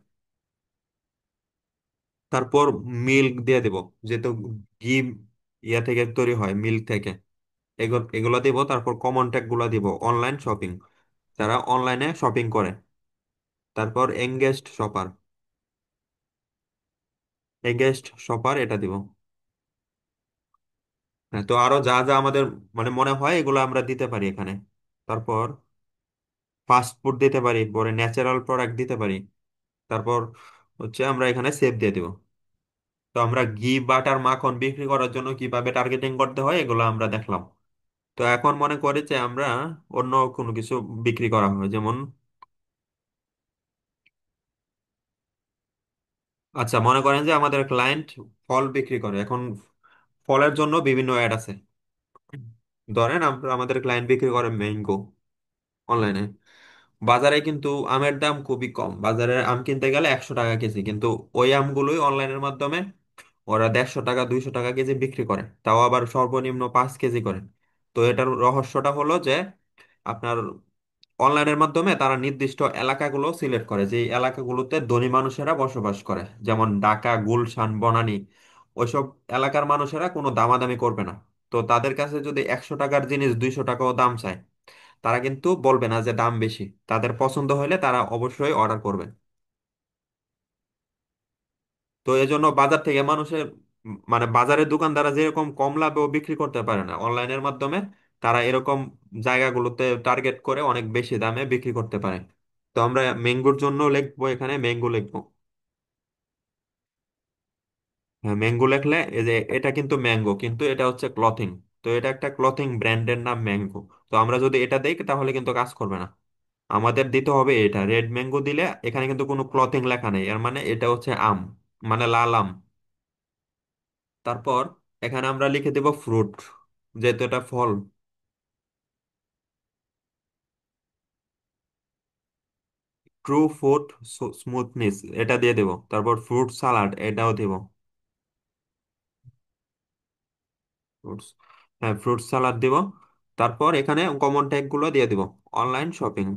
তারপর মিল্ক দিয়ে দিব, যেহেতু ঘি ইয়া থেকে তৈরি হয়, মিল্ক থেকে, এগুলো দিব। তারপর কমন ট্যাগ গুলো দিব, অনলাইন শপিং, যারা অনলাইনে শপিং করে। তারপর এঙ্গেজড শপার, এঙ্গেজড শপার এটা দিব। হ্যাঁ, তো আরো যা যা আমাদের মানে মনে হয় এগুলো আমরা দিতে পারি এখানে। তারপর ফাস্ট ফুড দিতে পারি, পরে ন্যাচারাল প্রোডাক্ট দিতে পারি। তারপর হচ্ছে আমরা এখানে সেভ দিয়ে দিব। তো আমরা ঘি, বাটার, মাখন বিক্রি করার জন্য কিভাবে টার্গেটিং করতে হয় এগুলো আমরা দেখলাম। তো এখন মনে করি যে আমরা অন্য কোনো কিছু বিক্রি করা হয়, যেমন আচ্ছা, মনে করেন যে আমাদের ক্লায়েন্ট ফল বিক্রি করে, এখন ফলের জন্য বিভিন্ন অ্যাড আছে। ধরেন আমরা, আমাদের ক্লায়েন্ট বিক্রি করে ম্যাঙ্গো অনলাইনে। বাজারে কিন্তু আমের দাম খুবই কম, বাজারে আম কিনতে গেলে 100 টাকা কেজি, কিন্তু ওই আমগুলোই অনলাইনের মাধ্যমে ওরা 150 টাকা, 200 টাকা কেজি বিক্রি করে, তাও আবার সর্বনিম্ন 5 কেজি করে। তো এটার রহস্যটা হলো যে আপনার অনলাইনের মাধ্যমে তারা নির্দিষ্ট এলাকাগুলো সিলেক্ট করে, যে এই এলাকাগুলোতে ধনী মানুষেরা বসবাস করে, যেমন ঢাকা, গুলশান, বনানী, ওইসব এলাকার মানুষেরা কোনো দামাদামি করবে না। তো তাদের কাছে যদি 100 টাকার জিনিস 200 টাকাও দাম চায়, তারা কিন্তু বলবে না যে দাম বেশি। তাদের পছন্দ হলে তারা অবশ্যই অর্ডার করবে। তো এজন্য বাজার থেকে মানুষের মানে বাজারের দোকানদাররা যেরকম কম লাভেও বিক্রি করতে পারে না, অনলাইনের মাধ্যমে তারা এরকম জায়গাগুলোতে টার্গেট করে অনেক বেশি দামে বিক্রি করতে পারে। তো আমরা ম্যাঙ্গোর জন্য লিখবো, এখানে ম্যাঙ্গো লিখবো। হ্যাঁ, ম্যাঙ্গো লিখলে এই যে এটা কিন্তু ম্যাঙ্গো, কিন্তু এটা হচ্ছে ক্লথিং। তো এটা একটা ক্লথিং ব্র্যান্ডের নাম ম্যাঙ্গো। তো আমরা যদি এটা দেই তাহলে কিন্তু কাজ করবে না, আমাদের দিতে হবে এটা রেড ম্যাঙ্গো। দিলে এখানে কিন্তু কোনো ক্লথিং লেখা নেই, এর মানে এটা হচ্ছে আম, মানে লাল আম। তারপর এখানে আমরা লিখে দেব ফ্রুট, যেহেতু এটা ফল। ট্রু ফুড স্মুথনেস এটা দিয়ে দেব। তারপর ফ্রুট সালাড এটাও দেব। ফ্রুটস, হ্যাঁ, ফ্রুট সালাড দিব। তারপর এখানে কমন ট্যাগ গুলো দিয়ে দিব, অনলাইন শপিং।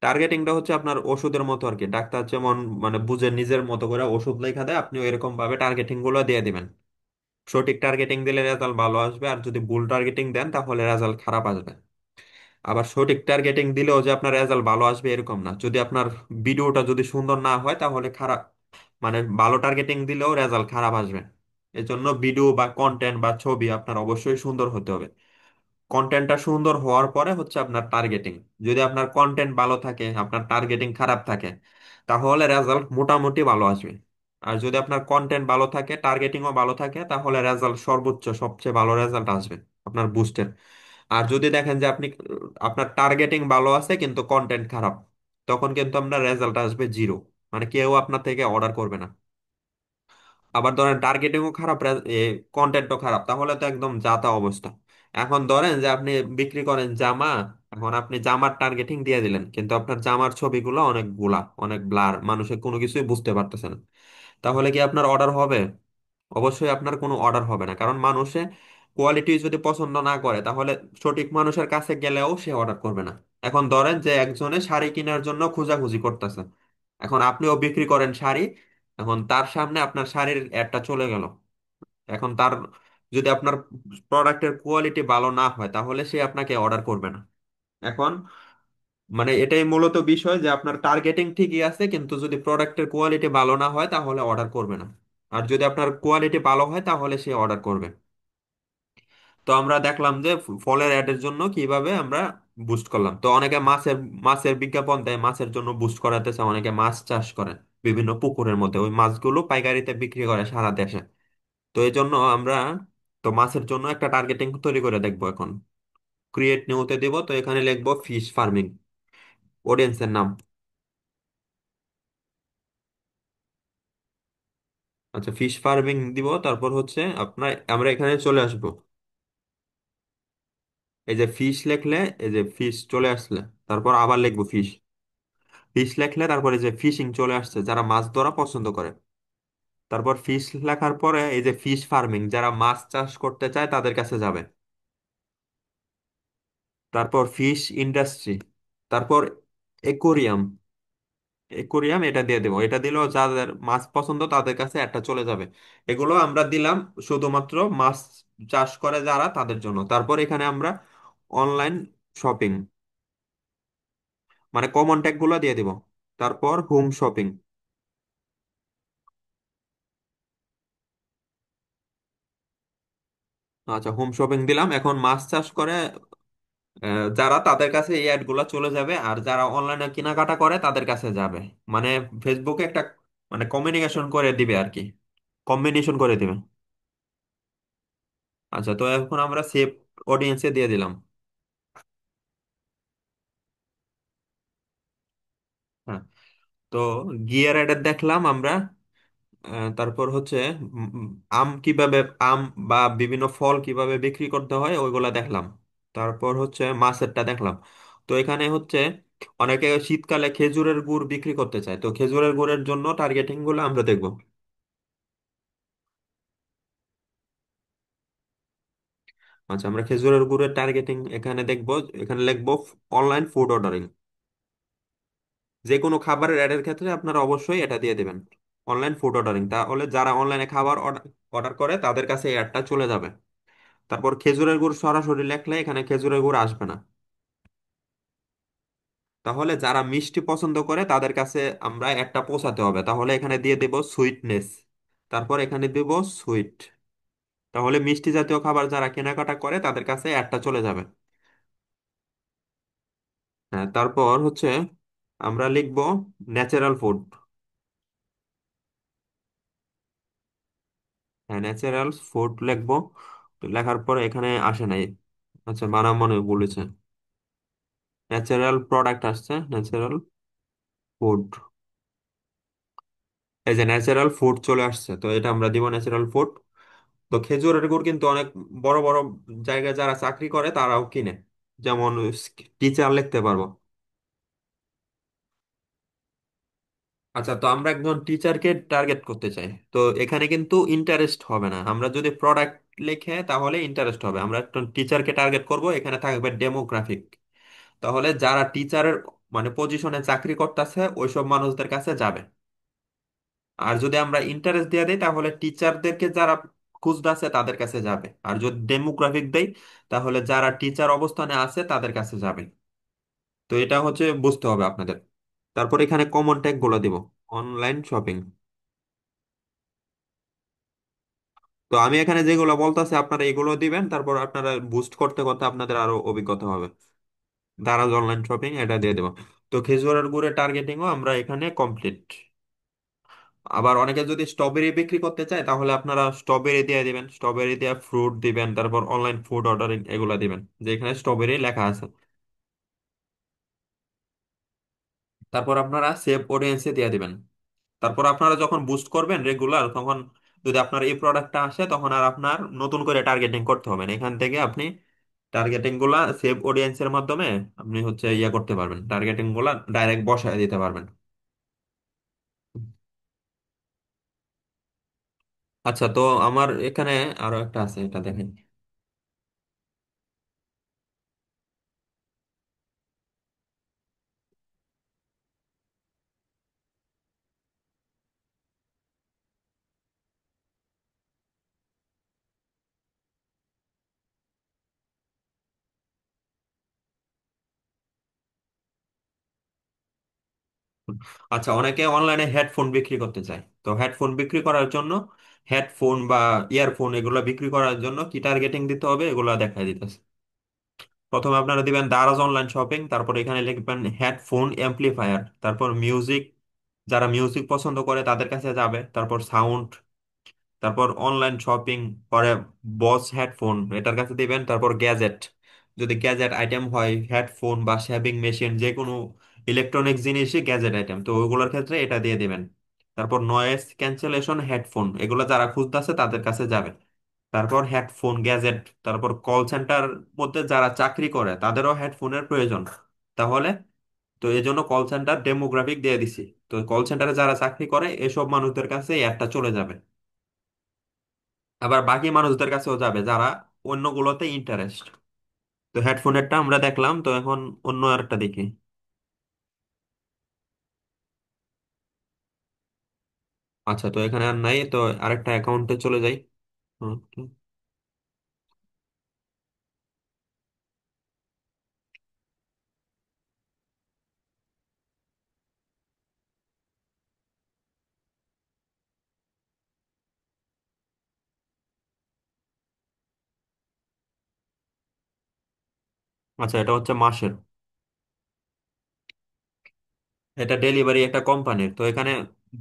টার্গেটিংটা হচ্ছে আপনার ওষুধের মতো আর কি, ডাক্তার যেমন মানে বুঝে নিজের মতো করে ওষুধ লেখা দেয়, আপনি এরকম ভাবে টার্গেটিং গুলো দিয়ে দিবেন। সঠিক টার্গেটিং দিলে রেজাল্ট ভালো আসবে, আর যদি ভুল টার্গেটিং দেন তাহলে রেজাল্ট খারাপ আসবে। আবার সঠিক টার্গেটিং দিলেও যে আপনার রেজাল্ট ভালো আসবে এরকম না, যদি আপনার ভিডিওটা যদি সুন্দর না হয় তাহলে খারাপ, মানে ভালো টার্গেটিং দিলেও রেজাল্ট খারাপ আসবে। এজন্য ভিডিও বা কন্টেন্ট বা ছবি আপনার অবশ্যই সুন্দর হতে হবে। কন্টেন্টটা সুন্দর হওয়ার পরে হচ্ছে আপনার টার্গেটিং। যদি আপনার কন্টেন্ট ভালো থাকে, আপনার টার্গেটিং খারাপ থাকে, তাহলে রেজাল্ট মোটামুটি ভালো আসবে। আর যদি আপনার কন্টেন্ট ভালো থাকে, টার্গেটিংও ভালো থাকে, তাহলে রেজাল্ট সর্বোচ্চ সবচেয়ে ভালো রেজাল্ট আসবে আপনার বুস্টের। আর যদি দেখেন যে আপনি আপনার টার্গেটিং ভালো আছে কিন্তু কন্টেন্ট খারাপ, তখন কিন্তু আপনার রেজাল্ট আসবে জিরো, মানে কেউ আপনার থেকে অর্ডার করবে না। আবার ধরেন টার্গেটিংও খারাপ, কন্টেন্টও খারাপ, তাহলে তো একদম যাতা অবস্থা। এখন ধরেন যে আপনি বিক্রি করেন জামা, এখন আপনি জামার টার্গেটিং দিয়ে দিলেন কিন্তু আপনার জামার ছবিগুলো অনেক গোলা, অনেক ব্লার, মানুষের কোনো কিছুই বুঝতে পারতেছে না, তাহলে কি আপনার অর্ডার হবে? অবশ্যই আপনার কোনো অর্ডার হবে না, কারণ মানুষে কোয়ালিটি যদি পছন্দ না করে তাহলে সঠিক মানুষের কাছে গেলেও সে অর্ডার করবে না। এখন ধরেন যে একজনে শাড়ি কেনার জন্য খোঁজাখুঁজি করতেছে, এখন আপনিও বিক্রি করেন শাড়ি, এখন তার সামনে আপনার শাড়ির একটা চলে গেল, এখন তার যদি আপনার প্রোডাক্টের কোয়ালিটি ভালো না হয় তাহলে সে আপনাকে অর্ডার করবে না। এখন মানে এটাই মূলত বিষয় যে আপনার টার্গেটিং ঠিকই আছে কিন্তু যদি প্রোডাক্টের কোয়ালিটি ভালো না হয় তাহলে অর্ডার করবে না। আর যদি আপনার কোয়ালিটি ভালো হয় তাহলে সে অর্ডার করবে। তো আমরা দেখলাম যে ফলের অ্যাডের জন্য কিভাবে আমরা বুস্ট করলাম। তো অনেকে মাছের মাছের বিজ্ঞাপন দেয়, মাছের জন্য বুস্ট করাতেছে, অনেকে মাছ চাষ করে বিভিন্ন পুকুরের মধ্যে, ওই মাছগুলো পাইকারিতে বিক্রি করে সারা দেশে। তো এই জন্য আমরা তো মাছের জন্য একটা টার্গেটিং তৈরি করে দেখবো এখন। ক্রিয়েট নিউতে দিব, তো এখানে লিখবো ফিশ ফার্মিং, অডিয়েন্সের নাম। আচ্ছা, ফিশ ফার্মিং দিব, তারপর হচ্ছে আপনার আমরা এখানে চলে আসবো, এই যে ফিশ লেখলে, এই যে ফিশ চলে আসলে, তারপর আবার লিখবো ফিশ। ফিশ লেখলে তারপরে যে ফিশিং চলে আসছে, যারা মাছ ধরা পছন্দ করে। তারপর ফিশ লেখার পরে এই যে ফিশ ফার্মিং, যারা মাছ চাষ করতে চায় তাদের কাছে যাবে। তারপর ফিশ ইন্ডাস্ট্রি, তারপর একুরিয়াম। একুরিয়াম এটা দিয়ে দেবো, এটা দিলেও যাদের মাছ পছন্দ তাদের কাছে একটা চলে যাবে। এগুলো আমরা দিলাম শুধুমাত্র মাছ চাষ করে যারা তাদের জন্য। তারপর এখানে আমরা অনলাইন শপিং, মানে কমন ট্যাগ গুলো দিয়ে দিব। তারপর হোম শপিং। আচ্ছা, হোম শপিং দিলাম। এখন মাছ চাষ করে যারা, তাদের কাছে এই অ্যাড গুলা চলে যাবে, আর যারা অনলাইনে কেনাকাটা করে তাদের কাছে যাবে। মানে ফেসবুকে একটা মানে কমিউনিকেশন করে দিবে আর কি, কম্বিনেশন করে দিবে। আচ্ছা, তো এখন আমরা সেভ অডিয়েন্সে দিয়ে দিলাম। হ্যাঁ, তো গিয়ার অ্যাড দেখলাম আমরা। তারপর হচ্ছে উম, উম, আম কিভাবে, আম বা বিভিন্ন ফল কিভাবে বিক্রি করতে হয় ওইগুলা দেখলাম। তারপর হচ্ছে মাছেরটা দেখলাম। তো এখানে হচ্ছে অনেকে শীতকালে খেজুরের গুড় বিক্রি করতে চায়, তো খেজুরের গুড়ের জন্য টার্গেটিং গুলো আমরা দেখবো। আচ্ছা, আমরা খেজুরের গুড়ের টার্গেটিং এখানে দেখবো। এখানে লিখবো অনলাইন ফুড অর্ডারিং। যে কোনো খাবারের অ্যাডের ক্ষেত্রে আপনারা অবশ্যই এটা দিয়ে দেবেন, অনলাইন ফুড অর্ডারিং, তাহলে যারা অনলাইনে খাবার অর্ডার করে তাদের কাছে এই অ্যাডটা চলে যাবে। তারপর খেজুরের গুড় সরাসরি লেখলে এখানে খেজুরের গুড় আসবে না, তাহলে যারা মিষ্টি পছন্দ করে তাদের কাছে আমরা একটা পৌঁছাতে হবে, তাহলে এখানে দিয়ে দেব সুইটনেস। তারপর এখানে দেব সুইট, তাহলে মিষ্টি জাতীয় খাবার যারা কেনাকাটা করে তাদের কাছে একটা চলে যাবে। হ্যাঁ, তারপর হচ্ছে আমরা লিখব ন্যাচারাল ফুড। হ্যাঁ, ন্যাচারাল ফুড লিখবো। তো লেখার পর এখানে আসে নাই, আচ্ছা বানাম মনে হয় বলেছে, ন্যাচারাল প্রোডাক্ট আসছে, ন্যাচারাল ফুড। এই যে ন্যাচারাল ফুড চলে আসছে, তো এটা আমরা দিব ন্যাচারাল ফুড। তো খেজুরের গুড় কিন্তু অনেক বড় বড় জায়গায় যারা চাকরি করে তারাও কিনে, যেমন টিচার লিখতে পারবো। আচ্ছা, তো আমরা একজন টিচারকে টার্গেট করতে চাই, তো এখানে কিন্তু ইন্টারেস্ট হবে না, আমরা যদি প্রোডাক্ট লিখে তাহলে ইন্টারেস্ট হবে। আমরা একজন টিচারকে টার্গেট করব, এখানে থাকবে ডেমোগ্রাফিক, তাহলে যারা টিচারের মানে পজিশনে চাকরি করতেছে ওইসব মানুষদের কাছে যাবে। আর যদি আমরা ইন্টারেস্ট দিয়ে দিই তাহলে টিচারদেরকে যারা খুঁজতেছে তাদের কাছে যাবে। আর যদি ডেমোগ্রাফিক দেই তাহলে যারা টিচার অবস্থানে আছে তাদের কাছে যাবে। তো এটা হচ্ছে বুঝতে হবে আপনাদের। তারপর এখানে কমন ট্যাগ গুলো দিব, অনলাইন শপিং। তো আমি এখানে যেগুলো বলতেছি আপনারা এগুলো দিবেন, তারপর আপনারা বুস্ট করতে করতে আপনাদের আরো অভিজ্ঞতা হবে। দারাজ অনলাইন শপিং এটা দিয়ে দেবো। তো খেজুরের গুড়ের টার্গেটিংও আমরা এখানে কমপ্লিট। আবার অনেকে যদি স্ট্রবেরি বিক্রি করতে চায় তাহলে আপনারা স্ট্রবেরি দিয়ে দিবেন, স্ট্রবেরি দিয়ে ফ্রুট দিবেন, তারপর অনলাইন ফুড অর্ডারিং এগুলা দিবেন, যে এখানে স্ট্রবেরি লেখা আছে। তারপর আপনারা সেভ অডিয়েন্সে দিয়ে দিবেন। তারপর আপনারা যখন বুস্ট করবেন রেগুলার, তখন যদি আপনার এই প্রোডাক্টটা আসে তখন আর আপনার নতুন করে টার্গেটিং করতে হবে না। এখান থেকে আপনি টার্গেটিং গুলা সেভ অডিয়েন্সের মাধ্যমে আপনি হচ্ছে ইয়া করতে পারবেন, টার্গেটিং গুলা ডাইরেক্ট বসায় দিতে পারবেন। আচ্ছা, তো আমার এখানে আরো একটা আছে, এটা দেখেন। আচ্ছা, অনেকে অনলাইনে হেডফোন বিক্রি করতে চায়, তো হেডফোন বিক্রি করার জন্য, হেডফোন বা ইয়ারফোন এগুলো বিক্রি করার জন্য কি টার্গেটিং দিতে হবে এগুলো দেখাই দিতেছে। প্রথমে আপনারা দিবেন দারাজ অনলাইন শপিং, তারপর এখানে লিখবেন হেডফোন এমপ্লিফায়ার, তারপর মিউজিক, যারা মিউজিক পছন্দ করে তাদের কাছে যাবে, তারপর সাউন্ড, তারপর অনলাইন শপিং, পরে বস হেডফোন এটার কাছে দিবেন, তারপর গ্যাজেট, যদি গ্যাজেট আইটেম হয় হেডফোন বা শেভিং মেশিন যে কোনো ইলেকট্রনিক জিনিসই গ্যাজেট আইটেম, তো ওইগুলোর ক্ষেত্রে এটা দিয়ে দিবেন। তারপর নয়েজ ক্যান্সেলেশন হেডফোন, এগুলো যারা খুঁজতেছে তাদের কাছে যাবে। তারপর হেডফোন গ্যাজেট, তারপর কল সেন্টার মধ্যে যারা চাকরি করে তাদেরও হেডফোনের প্রয়োজন, তাহলে তো এই জন্য কল সেন্টার ডেমোগ্রাফিক দিয়ে দিছি। তো কল সেন্টারে যারা চাকরি করে এসব মানুষদের কাছে এই অ্যাডটা চলে যাবে। আবার বাকি মানুষদের কাছেও যাবে যারা অন্যগুলোতে ইন্টারেস্ট। তো হেডফোনেরটা আমরা দেখলাম, তো এখন অন্য আরেকটা দেখি। আচ্ছা, তো এখানে আর নাই, তো আরেকটা অ্যাকাউন্টে চলে যাই। হুম, হুম। আচ্ছা, এটা হচ্ছে মাসের, এটা ডেলিভারি একটা কোম্পানির। তো এখানে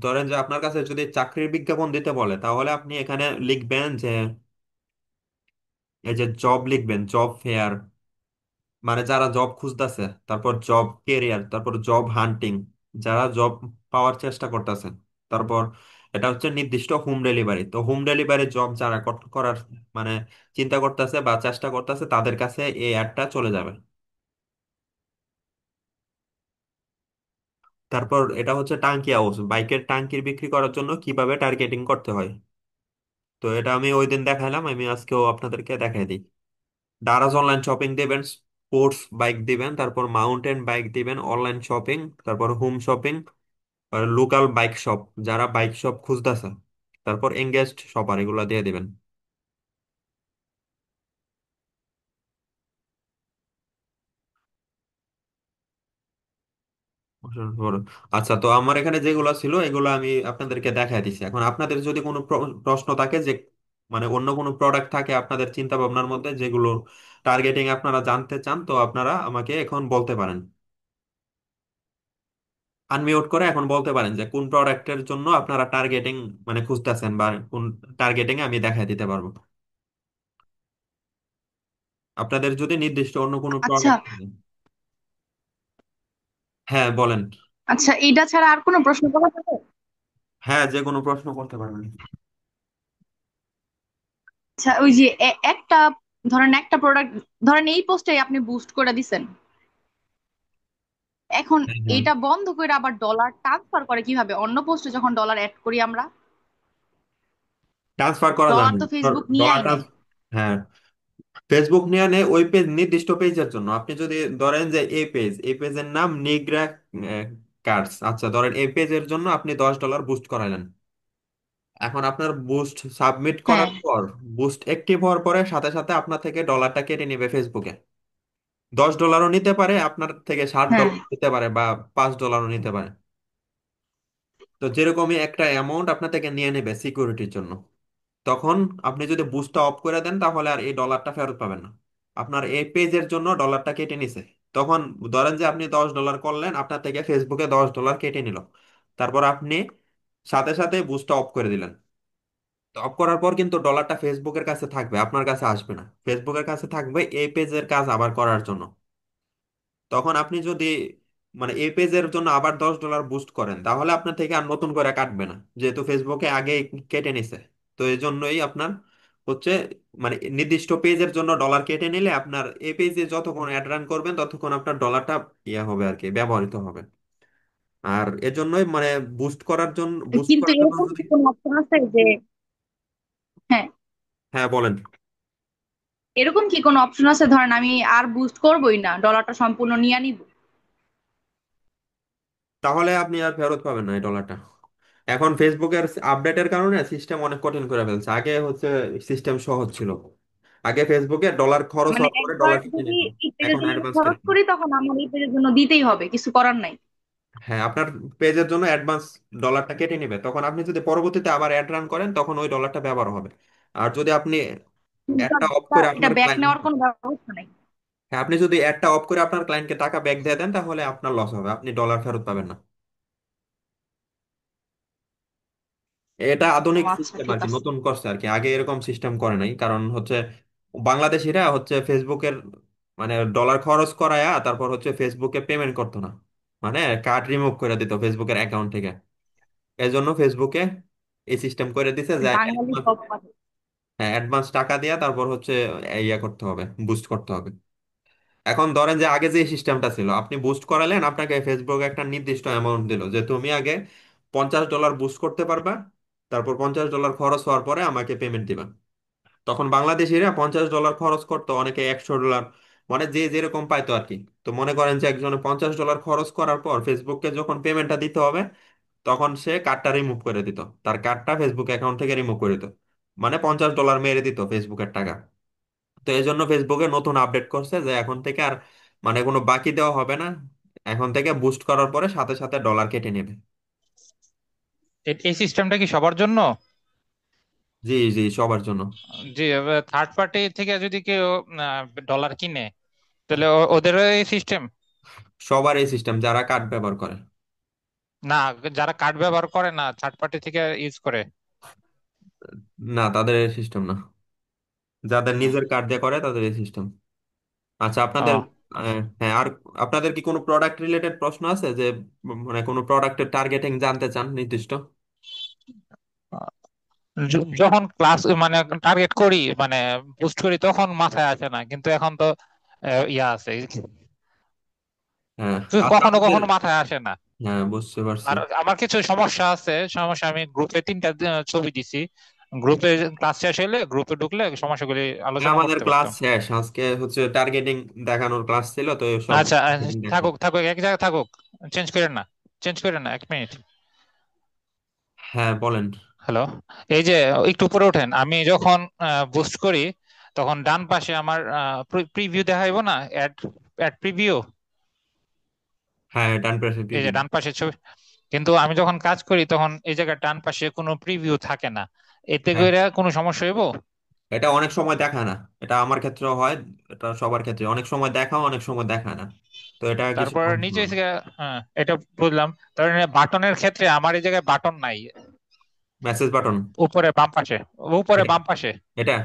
ধরেন যে আপনার কাছে যদি চাকরির বিজ্ঞাপন দিতে বলে তাহলে আপনি এখানে লিখবেন যে এই যে জব লিখবেন, জব ফেয়ার, মানে যারা জব খুঁজতেছে, তারপর জব কেরিয়ার, তারপর জব হান্টিং, যারা জব পাওয়ার চেষ্টা করতেছেন। তারপর এটা হচ্ছে নির্দিষ্ট হোম ডেলিভারি, তো হোম ডেলিভারি জব যারা করার মানে চিন্তা করতেছে বা চেষ্টা করতেছে তাদের কাছে এই অ্যাডটা চলে যাবে। তারপর এটা হচ্ছে টাঙ্কি হাউস, বাইকের টাঙ্কির বিক্রি করার জন্য কিভাবে টার্গেটিং করতে হয়। তো এটা আমি ওই দিন দেখালাম, আমি আজকেও আপনাদেরকে দেখাই দিই। দারাজ অনলাইন শপিং দিবেন, স্পোর্টস বাইক দিবেন, তারপর মাউন্টেন বাইক দিবেন, অনলাইন শপিং, তারপর হোম শপিং, আর লোকাল বাইক শপ, যারা বাইক শপ খুঁজতেছে, তারপর এঙ্গেজড শপার, এগুলো দিয়ে দিবেন। আচ্ছা, তো আমার এখানে যেগুলো ছিল এগুলো আমি আপনাদেরকে দেখাই দিছি। এখন আপনাদের যদি কোনো প্রশ্ন থাকে, যে মানে অন্য কোনো প্রোডাক্ট থাকে আপনাদের চিন্তা ভাবনার মধ্যে যেগুলো টার্গেটিং আপনারা জানতে চান, তো আপনারা আমাকে এখন বলতে পারেন। আনমিউট করে এখন বলতে পারেন যে কোন প্রোডাক্টের জন্য আপনারা টার্গেটিং মানে খুঁজতেছেন, বা কোন টার্গেটিং আমি দেখাই দিতে পারবো। আপনাদের যদি নির্দিষ্ট অন্য কোনো আচ্ছা, প্রোডাক্ট থাকে। হ্যাঁ, বলেন। আচ্ছা, এইটা ছাড়া আর কোনো প্রশ্ন করা যাবে? হ্যাঁ, যে কোনো প্রশ্ন করতে পারবেন। আচ্ছা, ওই যে একটা, ধরেন একটা প্রোডাক্ট, ধরেন এই পোস্টে আপনি বুস্ট করে দিছেন, এখন হ্যাঁ, হ্যাঁ। এটা বন্ধ করে আবার ডলার ট্রান্সফার করে কিভাবে অন্য পোস্টে যখন ডলার অ্যাড করি আমরা? ট্রান্সফার করা ডলার যাবে তো না। ফেসবুক ডলার নিয়েই নেয়। হ্যাঁ, ফেসবুক নিয়ে নেয় ওই পেজ, নির্দিষ্ট পেজের জন্য। আপনি যদি ধরেন যে এই পেজ, এই পেজের নাম নিগ্রা কার্ডস, আচ্ছা ধরেন এই পেজের জন্য আপনি $10 বুস্ট করালেন। এখন আপনার বুস্ট সাবমিট হ্যাঁ, করার পর, বুস্ট অ্যাক্টিভ হওয়ার পরে সাথে সাথে আপনার থেকে ডলারটা কেটে নেবে ফেসবুকে। $10ও নিতে পারে আপনার থেকে, ষাট হ্যাঁ। ডলার নিতে পারে, বা $5ও নিতে পারে। তো যেরকমই একটা অ্যামাউন্ট আপনার থেকে নিয়ে নেবে সিকিউরিটির জন্য। তখন আপনি যদি বুস্টটা অফ করে দেন তাহলে আর এই ডলারটা ফেরত পাবেন না। আপনার এই পেজের জন্য ডলারটা কেটে নিছে। তখন ধরেন যে আপনি $10 করলেন, আপনার থেকে ফেসবুকে $10 কেটে নিল। তারপর আপনি সাথে সাথে বুস্টটা অফ করে দিলেন। অফ করার পর কিন্তু ডলারটা ফেসবুকের কাছে থাকবে, আপনার কাছে আসবে না। ফেসবুকের কাছে থাকবে এই পেজের কাজ আবার করার জন্য। তখন আপনি যদি মানে এই পেজের জন্য আবার $10 বুস্ট করেন তাহলে আপনার থেকে আর নতুন করে কাটবে না, যেহেতু ফেসবুকে আগে কেটে নিছে। তো এই জন্যই আপনার হচ্ছে মানে নির্দিষ্ট পেজের জন্য ডলার কেটে নিলে আপনার এই পেজে যতক্ষণ অ্যাড রান করবেন ততক্ষণ আপনার ডলারটা ইয়ে হবে আর কি, ব্যবহৃত হবে। আর এজন্যই মানে বুস্ট কিন্তু করার জন্য এরকম যদি। কি কোনো অপশন আছে যে, হ্যাঁ, হ্যাঁ বলেন। এরকম কি কোনো অপশন আছে, ধরেন আমি আর বুস্ট করবোই না, ডলারটা সম্পূর্ণ নিয়ে নিব? তাহলে আপনি আর ফেরত পাবেন না এই ডলারটা। এখন ফেসবুকের আপডেটের কারণে সিস্টেম অনেক কঠিন করে ফেলছে। আগে হচ্ছে সিস্টেম সহজ ছিল। আগে ফেসবুকে ডলার খরচ মানে হওয়ার পরে একবার ডলার কেটে যদি নিত। এই পেজের এখন জন্য অ্যাডভান্স খরচ কেটে নেয়। করি, তখন আমার এই পেজের জন্য দিতেই হবে, কিছু করার নাই। হ্যাঁ, আপনার পেজের জন্য অ্যাডভান্স ডলারটা কেটে নেবে। তখন আপনি যদি পরবর্তীতে আবার অ্যাড রান করেন তখন ওই ডলারটা ব্যবহার হবে। আর যদি আপনি কিন্তু অ্যাডটা অফ করে এটা আপনার ব্যাক ক্লায়েন্ট, নেওয়ার কোনো ব্যবস্থা নাই? হ্যাঁ আপনি যদি অ্যাডটা অফ করে আপনার ক্লায়েন্টকে টাকা ব্যাক দিয়ে দেন তাহলে আপনার লস হবে, আপনি ডলার ফেরত পাবেন না। এটা ও আধুনিক আচ্ছা, সিস্টেম আর ঠিক কি, আছে। নতুন করছে আর কি, আগে এরকম সিস্টেম করে নাই। কারণ হচ্ছে বাংলাদেশিরা হচ্ছে ফেসবুকের মানে ডলার খরচ করায়া তারপর হচ্ছে ফেসবুকে পেমেন্ট করতো না, মানে কার্ড রিমুভ করে দিত ফেসবুকের অ্যাকাউন্ট থেকে। এই জন্য ফেসবুকে এই সিস্টেম করে দিছে যে বাঙালি সব পারে। হ্যাঁ অ্যাডভান্স টাকা দিয়া তারপর হচ্ছে ইয়া করতে হবে, বুস্ট করতে হবে। এখন ধরেন যে আগে যে সিস্টেমটা ছিল, আপনি বুস্ট করালেন, আপনাকে ফেসবুক একটা নির্দিষ্ট অ্যামাউন্ট দিল যে তুমি আগে $50 বুস্ট করতে পারবা, তারপর $50 খরচ হওয়ার পরে আমাকে পেমেন্ট দিবা। তখন বাংলাদেশিরা $50 খরচ করতো, অনেকে $100, মানে যে যেরকম পাইতো আর কি। তো মনে করেন যে একজনে $50 খরচ করার পর ফেসবুককে যখন পেমেন্টটা দিতে হবে তখন সে কার্ডটা রিমুভ করে দিত, তার কার্ডটা ফেসবুক অ্যাকাউন্ট থেকে রিমুভ করে দিত, মানে $50 মেরে দিত ফেসবুকের টাকা। তো এই জন্য ফেসবুকে নতুন আপডেট করছে যে এখন থেকে আর মানে কোনো বাকি দেওয়া হবে না, এখন থেকে বুস্ট করার পরে সাথে সাথে ডলার কেটে নেবে। এই সিস্টেমটা কি সবার জন্য? জি জি, সবার জন্য। যে থার্ড পার্টি থেকে যদি কেউ ডলার কিনে, তাহলে ওদেরও এই সিস্টেম? সবার এই সিস্টেম যারা কার্ড ব্যবহার করে। না, যারা কার্ড ব্যবহার করে না, থার্ড পার্টি থেকে ইউজ করে। না, তাদের এই সিস্টেম না। যাদের নিজের কার্ড দিয়ে করে তাদের এই সিস্টেম। আচ্ছা আপনাদের ও, হ্যাঁ, আর আপনাদের কি কোনো প্রোডাক্ট রিলেটেড প্রশ্ন আছে যে মানে কোনো প্রোডাক্টের টার্গেটিং জানতে চান নির্দিষ্ট? যখন ক্লাস মানে টার্গেট করি, মানে বুস্ট করি, তখন মাথায় আসে না, কিন্তু এখন তো ইয়া আছে, হ্যাঁ আচ্ছা কখনো আপনাদের, কখনো মাথায় আসে না। হ্যাঁ বুঝতে পারছি। আর আমার কিছু সমস্যা আছে, সমস্যা আমি গ্রুপে 3টা ছবি দিছি। গ্রুপে ক্লাস শেষ হলে গ্রুপে ঢুকলে সমস্যাগুলি হ্যাঁ, আলোচনা আমাদের করতে ক্লাস পারতাম। শেষ, আজকে হচ্ছে টার্গেটিং দেখানোর ক্লাস ছিল তো সব আচ্ছা, targeting দেখানো। থাকুক থাকুক, এক জায়গায় থাকুক। চেঞ্জ করেন না, চেঞ্জ করেন না, 1 মিনিট। হ্যাঁ বলেন। হ্যালো, এই যে একটু উপরে ওঠেন, আমি যখন বুস্ট করি তখন ডান পাশে আমার প্রিভিউ দেখাইবো না, অ্যাড অ্যাড প্রিভিউ। হ্যাঁ, ডান প্রেসে এই যে প্রিভিউ। ডান পাশে ছবি, কিন্তু আমি যখন কাজ করি তখন এই জায়গায় ডান পাশে কোনো প্রিভিউ থাকে না। এতে হ্যাঁ, করে কোনো সমস্যা হইব? এটা অনেক সময় দেখায় না। এটা আমার ক্ষেত্রেও হয়, এটা সবার ক্ষেত্রে অনেক সময় দেখাও অনেক সময় দেখায় না। তো এটা কিছু তারপর করার নিচে না। থেকে, হ্যাঁ, এটা বুঝলাম। তারপরে বাটনের ক্ষেত্রে আমার এই জায়গায় বাটন নাই, মেসেজ বাটন। উপরে বাম পাশে, উপরে বাম পাশে। এটা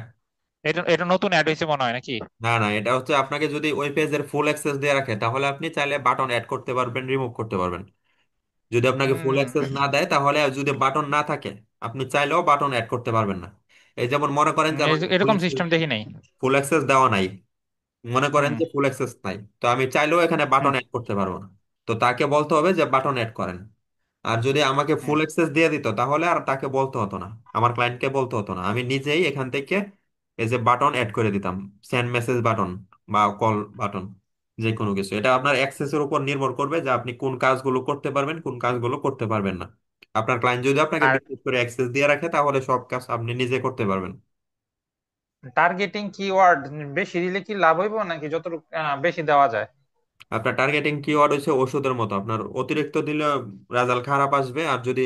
এটা এটা নতুন অ্যাড হয়েছে মনে হয় নাকি? না না, এটা হচ্ছে আপনাকে যদি ওই পেজের ফুল অ্যাক্সেস দিয়ে রাখে তাহলে আপনি চাইলে বাটন অ্যাড করতে পারবেন, রিমুভ করতে পারবেন। যদি আপনাকে ফুল উম, অ্যাক্সেস না দেয় তাহলে, যদি বাটন না থাকে আপনি চাইলেও বাটন অ্যাড করতে পারবেন না। এই যেমন মনে করেন যে আমাকে ফুল এরকম সিস্টেম দেখি নাই। ফুল অ্যাক্সেস দেওয়া নাই, মনে করেন হুম, যে ফুল অ্যাক্সেস নাই, তো আমি চাইলেও এখানে বাটন হুম, অ্যাড করতে পারবো না। তো তাকে বলতে হবে যে বাটন অ্যাড করেন। আর যদি আমাকে হুম। ফুল অ্যাক্সেস দিয়ে দিত তাহলে আর তাকে বলতে হতো না, আমার ক্লায়েন্টকে বলতে হতো না, আমি নিজেই এখান থেকে এই যে বাটন অ্যাড করে দিতাম, সেন্ড মেসেজ বাটন বা কল বাটন, যে কোনো কিছু। এটা আপনার অ্যাক্সেসের উপর নির্ভর করবে যে আপনি কোন কাজগুলো করতে পারবেন কোন কাজগুলো করতে পারবেন না। আপনার ক্লায়েন্ট যদি আপনাকে আর বিশেষ করে অ্যাক্সেস দিয়ে রাখে তাহলে সব কাজ আপনি নিজে করতে পারবেন। টার্গেটিং কিওয়ার্ড বেশি দিলে কি লাভ হইব, নাকি যতটুকু বেশি দেওয়া যায়? আপনার টার্গেটিং কিওয়ার্ড হচ্ছে ওষুধের মতো, আপনার অতিরিক্ত দিলে রেজাল্ট খারাপ আসবে, আর যদি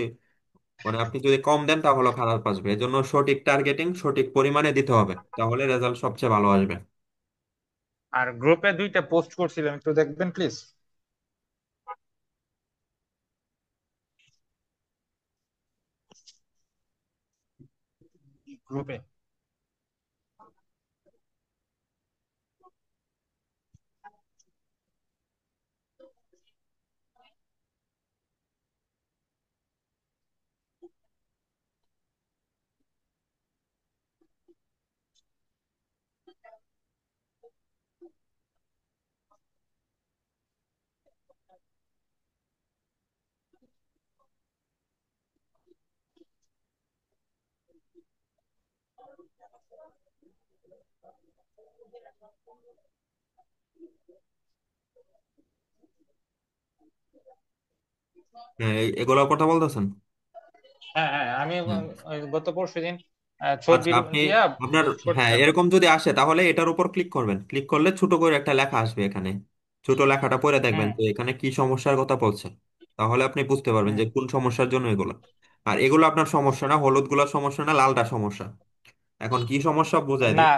মানে আপনি যদি কম দেন তাহলে খারাপ আসবে, এই জন্য সঠিক টার্গেটিং সঠিক পরিমাণে দিতে হবে, তাহলে রেজাল্ট সবচেয়ে ভালো আসবে। আর গ্রুপে 2টা পোস্ট করছিলাম, একটু দেখবেন প্লিজ। গ্রুপে। হ্যাঁ, এগুলোর কথা বলতেছেন। হ্যাঁ হ্যাঁ, আমি হ্যাঁ, ওই গত পরশুদিন আচ্ছা ছবি আপনি দিয়া আপনার, পোস্ট হ্যাঁ করছিলাম। এরকম যদি আসে তাহলে এটার উপর ক্লিক করবেন, ক্লিক করলে ছোট করে একটা লেখা আসবে এখানে, ছোট লেখাটা পড়ে দেখবেন হুম তো এখানে কি সমস্যার কথা বলছে, তাহলে আপনি বুঝতে পারবেন হুম। যে কোন সমস্যার জন্য এগুলো। আর এগুলো আপনার সমস্যা না, হলুদ গুলা সমস্যা না, লালটা সমস্যা। এখন কি সমস্যা বোঝায় দিই, না।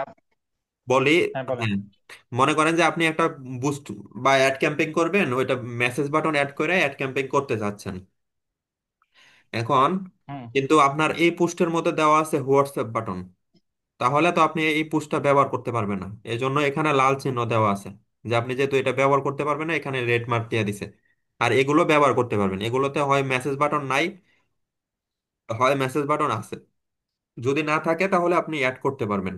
বলি। হ্যাঁ বলেন। হ্যাঁ, মনে করেন যে আপনি একটা বুস্ট বা অ্যাড ক্যাম্পেইন করবেন, ওইটা মেসেজ বাটন অ্যাড করে অ্যাড ক্যাম্পেইন করতে চাচ্ছেন এখন, হুম। কিন্তু আপনার এই পোস্টের মধ্যে দেওয়া আছে হোয়াটসঅ্যাপ বাটন, তাহলে তো আপনি এই পুশটা ব্যবহার করতে পারবেন না, এই জন্য এখানে লাল চিহ্ন দেওয়া আছে যে আপনি যেহেতু এটা ব্যবহার করতে পারবেন না, এখানে রেড মার্ক দিয়ে দিছে। আর এগুলো ব্যবহার করতে পারবেন, এগুলোতে হয় মেসেজ বাটন নাই, হয় মেসেজ বাটন আছে। যদি না থাকে তাহলে আপনি অ্যাড করতে পারবেন,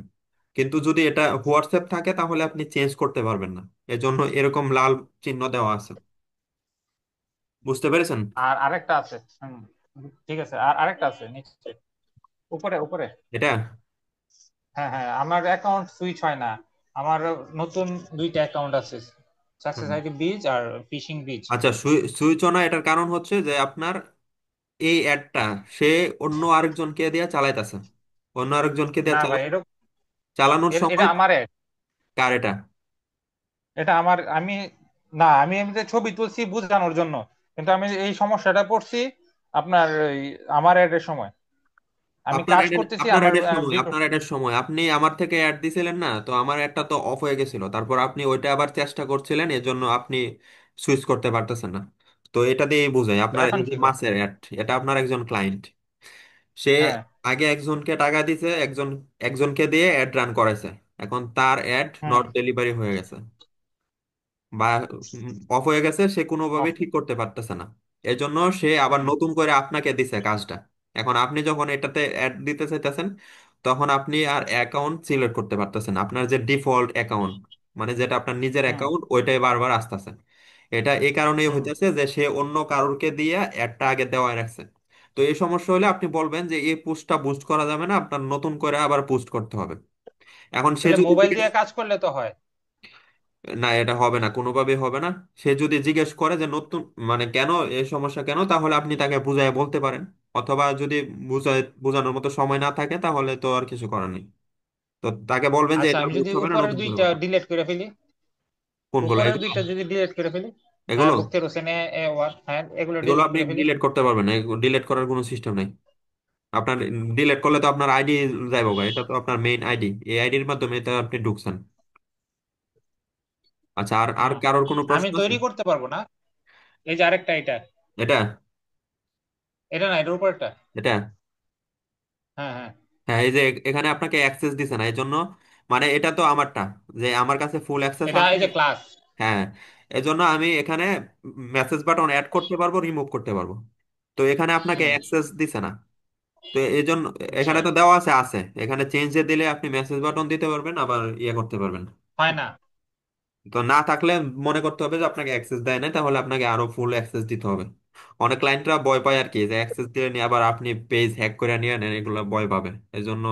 কিন্তু যদি এটা হোয়াটসঅ্যাপ থাকে তাহলে আপনি চেঞ্জ করতে পারবেন না, এজন্য এরকম লাল চিহ্ন দেওয়া আছে। বুঝতে পেরেছেন? আর আরেকটা আছে। হুম। ঠিক আছে, আর আরেকটা আছে নিচে, উপরে উপরে। এটা হ্যাঁ হ্যাঁ, আমার অ্যাকাউন্ট সুইচ হয় না। আমার নতুন 2টা অ্যাকাউন্ট আছে, সাকসেস হুম। আইডি বীজ আর ফিশিং বীজ। আচ্ছা, সুইচ অন এটার কারণ হচ্ছে যে আপনার এই অ্যাডটা সে অন্য আরেকজনকে দিয়ে চালাইতেছে, অন্য আরেকজনকে দিয়ে না ভাই, এরকম চালানোর এটা সময়। আমার ad। কার এটা? এটা আমার, আমি, না আমি এমনিতে ছবি তুলছি বোঝানোর জন্য, কিন্তু আমি এই সমস্যাটা পড়ছি আপনার আমার এর সময় আমি কাজ করতেছি আপনার আমার অ্যাডের সময়, ভিডিও। আপনার অ্যাডের সময় আপনি আমার থেকে অ্যাড দিছিলেন না, তো আমার অ্যাডটা তো অফ হয়ে গেছিল, তারপর আপনি ওইটা আবার চেষ্টা করছিলেন, এজন্য আপনি সুইচ করতে পারতেছেন না। তো এটা দিয়েই বোঝায় তো আপনার এখন এই যে কি করব? মাসের অ্যাড, এটা আপনার একজন ক্লায়েন্ট, সে হ্যাঁ। আগে একজনকে টাকা দিছে, একজনকে দিয়ে অ্যাড রান করাইছে, এখন তার অ্যাড হুম। নট ডেলিভারি হয়ে গেছে বা অফ হয়ে গেছে, সে কোনোভাবেই ও- ঠিক করতে পারতেছে না। এই জন্য সে আবার হুম নতুন করে আপনাকে দিছে কাজটা। এখন আপনি যখন এটাতে অ্যাড দিতে চাইতেছেন, তখন আপনি আর অ্যাকাউন্ট সিলেক্ট করতে পারতেছেন, আপনার যে ডিফল্ট অ্যাকাউন্ট, মানে যেটা আপনার নিজের হুম অ্যাকাউন্ট, ওইটাই বারবার আসতেছে। এটা এই কারণেই হুম। হইতেছে যে সে অন্য কারোরকে দিয়ে অ্যাডটা আগে দেওয়া রাখছে। তো এই সমস্যা হলে আপনি বলবেন যে এই পুশটা বুস্ট করা যাবে না, আপনার নতুন করে আবার বুস্ট করতে হবে। এখন সে তাহলে যদি মোবাইল দিয়ে কাজ করলে তো হয়। না, এটা হবে না, কোনোভাবেই হবে না। সে যদি জিজ্ঞেস করে যে নতুন মানে কেন এই সমস্যা কেন, তাহলে আপনি তাকে বুঝায় বলতে পারেন, অথবা যদি বোঝানোর মতো সময় না থাকে তাহলে তো আর কিছু করার নেই। তো তাকে বলবেন যে আচ্ছা, এটা আমি বুঝতে যদি হবে না, উপরের নতুন করে 2টা বলতে হবে। ডিলিট করে ফেলি, কোনগুলো উপরের এগুলো? 2টা যদি ডিলিট করে ফেলি, হ্যাঁ এগুলো বুকতে হোসেন এ ওয়ান, হ্যাঁ এগুলো এগুলো ডিলিট আপনি করে ফেলি। ডিলিট করতে পারবেন না, ডিলিট করার কোনো সিস্টেম নেই। আপনার ডিলিট করলে তো আপনার আইডি যাইব গা, এটা তো আপনার মেইন আইডি, এই আইডির মাধ্যমে তো আপনি ঢুকছেন। আচ্ছা, আর আর হুম। কারোর কোনো আমি প্রশ্ন আছে? তৈরি করতে পারবো না? এই যে আরেকটা, এটা, এটা এটা না, এটার উপরটা। এটা হ্যাঁ হ্যাঁ। হ্যাঁ, এই যে এখানে আপনাকে অ্যাক্সেস দিছে না, এই জন্য, মানে এটা তো আমারটা, যে আমার কাছে ফুল অ্যাক্সেস এটা আছে। এই যে ক্লাস। হ্যাঁ, এজন্য আমি এখানে মেসেজ বাটন অ্যাড করতে পারবো, রিমুভ করতে পারবো। তো এখানে আপনাকে হুম। অ্যাক্সেস দিছে না, তো এই জন্য আচ্ছা। এখানে তো দেওয়া আছে আছে, এখানে চেঞ্জে দিলে আপনি মেসেজ বাটন দিতে পারবেন, আবার ইয়ে করতে পারবেন। হয় না। তো না থাকলে মনে করতে হবে যে আপনাকে অ্যাক্সেস দেয় না, তাহলে আপনাকে আরো ফুল অ্যাক্সেস দিতে হবে। অনেক ক্লায়েন্টরা ভয় পায় আর কি, যে অ্যাক্সেস দিয়ে নিয়ে আবার আপনি পেজ হ্যাক করে নিয়ে নেন, এগুলো ভয় পাবে, এই জন্য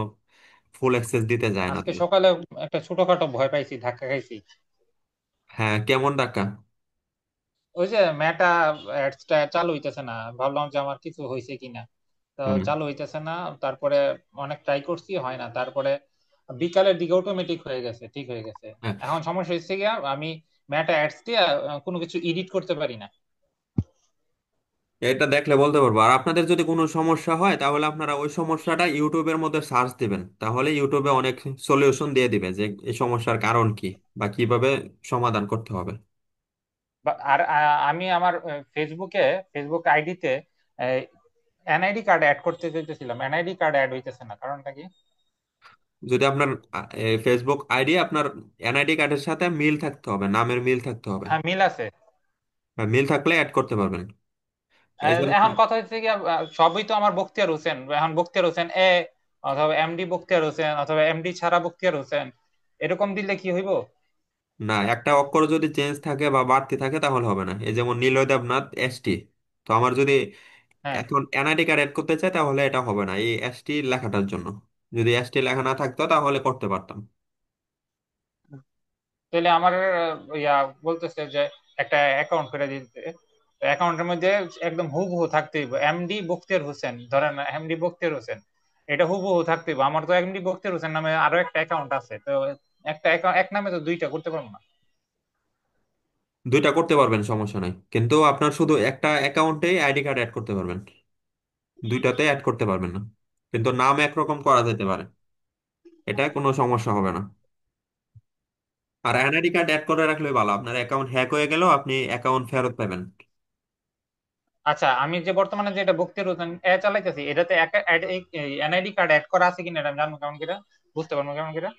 ফুল অ্যাক্সেস দিতে যায় না আজকে তারা। সকালে একটা ছোটখাটো ভয় পাইছি, ধাক্কা খাইছি। হ্যাঁ, কেমন টাকা? ওই যে মেটা অ্যাডসটা চালু হইতেছে না, ভাবলাম যে আমার কিছু হয়েছে কিনা। তো হুম। চালু হইতেছে না। তারপরে অনেক ট্রাই করছি, হয় না। তারপরে বিকালের দিকে অটোমেটিক হয়ে গেছে, ঠিক হয়ে গেছে। হ্যাঁ, এখন সমস্যা হচ্ছে গিয়া, আমি মেটা অ্যাডস দিয়ে কোনো কিছু এডিট করতে পারি না। এটা দেখলে বলতে পারবো। আর আপনাদের যদি কোনো সমস্যা হয় তাহলে আপনারা ওই সমস্যাটা ইউটিউবের মধ্যে সার্চ দিবেন, তাহলে ইউটিউবে অনেক সলিউশন দিয়ে দিবে যে এই সমস্যার কারণ কি বা কিভাবে সমাধান করতে হবে। আর আমি আমার ফেসবুক আইডিতে এনআইডি কার্ড অ্যাড করতে চাইতেছিলাম, এনআইডি কার্ড অ্যাড হইতেছে না, কারণটা কি? যদি আপনার ফেসবুক আইডি আপনার এনআইডি কার্ডের সাথে মিল থাকতে হবে, নামের মিল থাকতে হবে। হ্যাঁ, মিল আছে। মিল থাকলে অ্যাড করতে পারবেন। এই জন্য এখন কথা হচ্ছে কি, সবই তো আমার বখতিয়ার হোসেন, এখন বখতিয়ার হোসেন এ, অথবা এমডি বখতিয়ার হোসেন, অথবা এমডি ছাড়া বখতিয়ার হোসেন, এরকম দিলে কি হইব? না, একটা অক্ষর যদি চেঞ্জ থাকে বা বাড়তি থাকে তাহলে হবে না। এই যেমন নীলয় দেবনাথ এসটি, তো আমার যদি হ্যাঁ। এখন এনআইডি কার্ড এড করতে চাই তাহলে এটা হবে না এই এসটি লেখাটার জন্য। যদি এসটি লেখা না থাকতো তাহলে করতে পারতাম। তাহলে আমার ইয়া বলতেছে যে একটা অ্যাকাউন্ট করে দিতে, অ্যাকাউন্টের মধ্যে একদম হুবহু থাকতে হইব এমডি বখতিয়ার হোসেন, ধরেন এমডি বখতিয়ার হোসেন, এটা হুবহু থাকতে হইব। আমার তো এমডি বখতিয়ার হোসেন নামে আরো একটা অ্যাকাউন্ট আছে, তো একটা অ্যাকাউন্ট এক নামে তো দুইটা করতে পারবো না? দুইটা করতে পারবেন, সমস্যা নাই, কিন্তু আপনার শুধু একটা অ্যাকাউন্টেই আইডি কার্ড অ্যাড করতে পারবেন, দুইটাতে অ্যাড করতে পারবেন না। কিন্তু নাম একরকম করা যেতে পারে, এটা কোনো সমস্যা হবে না। আর এনআইডি কার্ড অ্যাড করে রাখলে ভালো, আপনার অ্যাকাউন্ট হ্যাক হয়ে গেলেও আপনি অ্যাকাউন্ট ফেরত পাবেন। আচ্ছা, আমি যে বর্তমানে যেটা বখতিয়ার হোসেন চালাইতেছি, এটাতে এনআইডি কার্ড অ্যাড করা আছে কিনা এটা আমি জানবো কেমন করে, বুঝতে পারবো কেমন করে?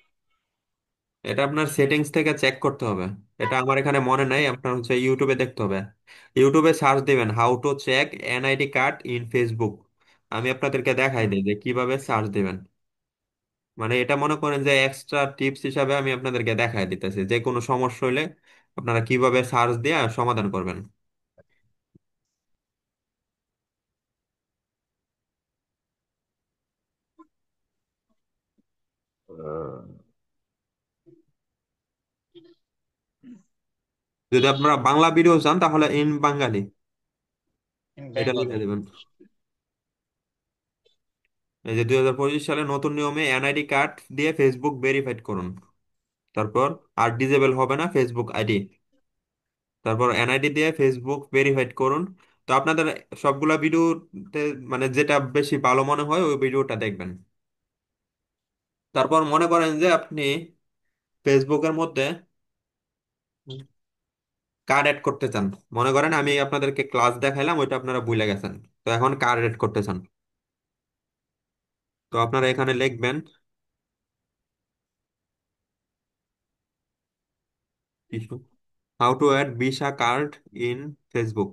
এটা আপনার সেটিংস থেকে চেক করতে হবে। এটা আমার এখানে মনে নাই, আপনার হচ্ছে ইউটিউবে দেখতে হবে। ইউটিউবে সার্চ দিবেন how to check NID card in Facebook. আমি আপনাদেরকে দেখাই হুম। দিই যে কিভাবে সার্চ দিবেন। মানে এটা মনে করেন যে এক্সট্রা টিপস হিসাবে আমি আপনাদেরকে দেখাই দিতেছি যে কোনো সমস্যা হলে আপনারা কিভাবে সার্চ দিয়ে সমাধান করবেন। যদি আপনারা বাংলা ভিডিও চান তাহলে ইন বাঙালি ইন এটা বেঙ্গলি। লিখে দেবেন। এই যে 2025 সালে নতুন নিয়মে এনআইডি কার্ড দিয়ে ফেসবুক ভেরিফাইড করুন। তারপর আর ডিজেবল হবে না ফেসবুক আইডি। তারপর এনআইডি দিয়ে ফেসবুক ভেরিফাইড করুন। তো আপনাদের সবগুলা ভিডিওতে মানে যেটা বেশি ভালো মনে হয় ওই ভিডিওটা দেখবেন। তারপর মনে করেন যে আপনি ফেসবুকের মধ্যে কার্ড এড করতে চান। মনে করেন আমি আপনাদেরকে ক্লাস দেখাইলাম, ওইটা আপনারা ভুলে গেছেন, তো এখন কার্ড এড করতে চান। তো আপনারা এখানে লিখবেন how to add visa card in Facebook,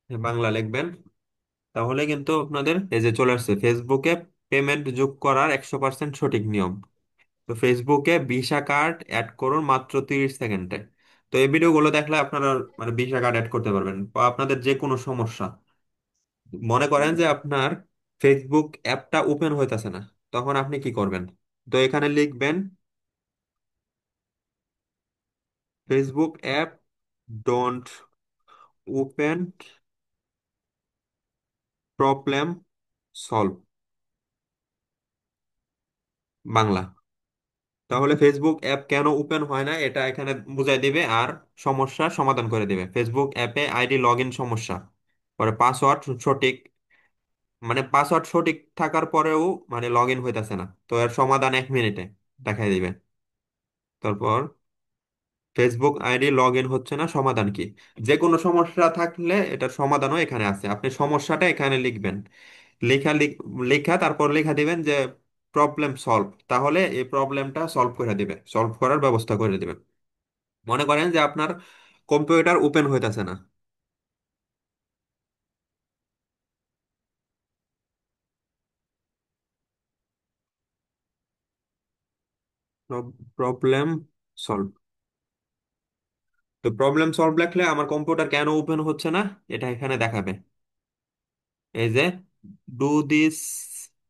Bangla লিখবেন। তাহলে কিন্তু আপনাদের এই যে চলে আসছে ফেসবুকে পেমেন্ট যোগ করার 100% সঠিক নিয়ম। তো ফেসবুকে ভিসা কার্ড অ্যাড করুন মাত্র 30 সেকেন্ডে। তো এই ভিডিওগুলো দেখলে আপনারা মানে ভিসা কার্ড অ্যাড করতে পারবেন। বা আপনাদের যে কোনো সমস্যা, মনে করেন যে আপনার ফেসবুক অ্যাপটা ওপেন হইতেছে না, তখন আপনি কি করবেন? তো এখানে লিখবেন Facebook app don't open, problem solve, Bangla. তাহলে ফেসবুক অ্যাপ কেন ওপেন হয় না এটা এখানে বুঝাই দিবে আর সমস্যার সমাধান করে দিবে। ফেসবুক অ্যাপে আইডি লগ ইন সমস্যা, পরে পাসওয়ার্ড সঠিক, মানে পাসওয়ার্ড সঠিক থাকার পরেও মানে লগ ইন হইতেছে না, তো এর সমাধান 1 মিনিটে দেখাই দিবে। তারপর ফেসবুক আইডি লগ ইন হচ্ছে না, সমাধান কি? যে কোনো সমস্যা থাকলে এটার সমাধানও এখানে আছে, আপনি সমস্যাটা এখানে লিখবেন। লেখা লেখা তারপর লেখা দিবেন যে প্রবলেম সলভ, তাহলে এই প্রবলেমটা সলভ করে দিবে, সলভ করার ব্যবস্থা করে দিবে। মনে করেন যে আপনার কম্পিউটার ওপেন হইতেছে না, প্রবলেম সলভ। তো প্রবলেম সলভ লিখলে আমার কম্পিউটার কেন ওপেন হচ্ছে না এটা এখানে দেখাবে। এই যে do this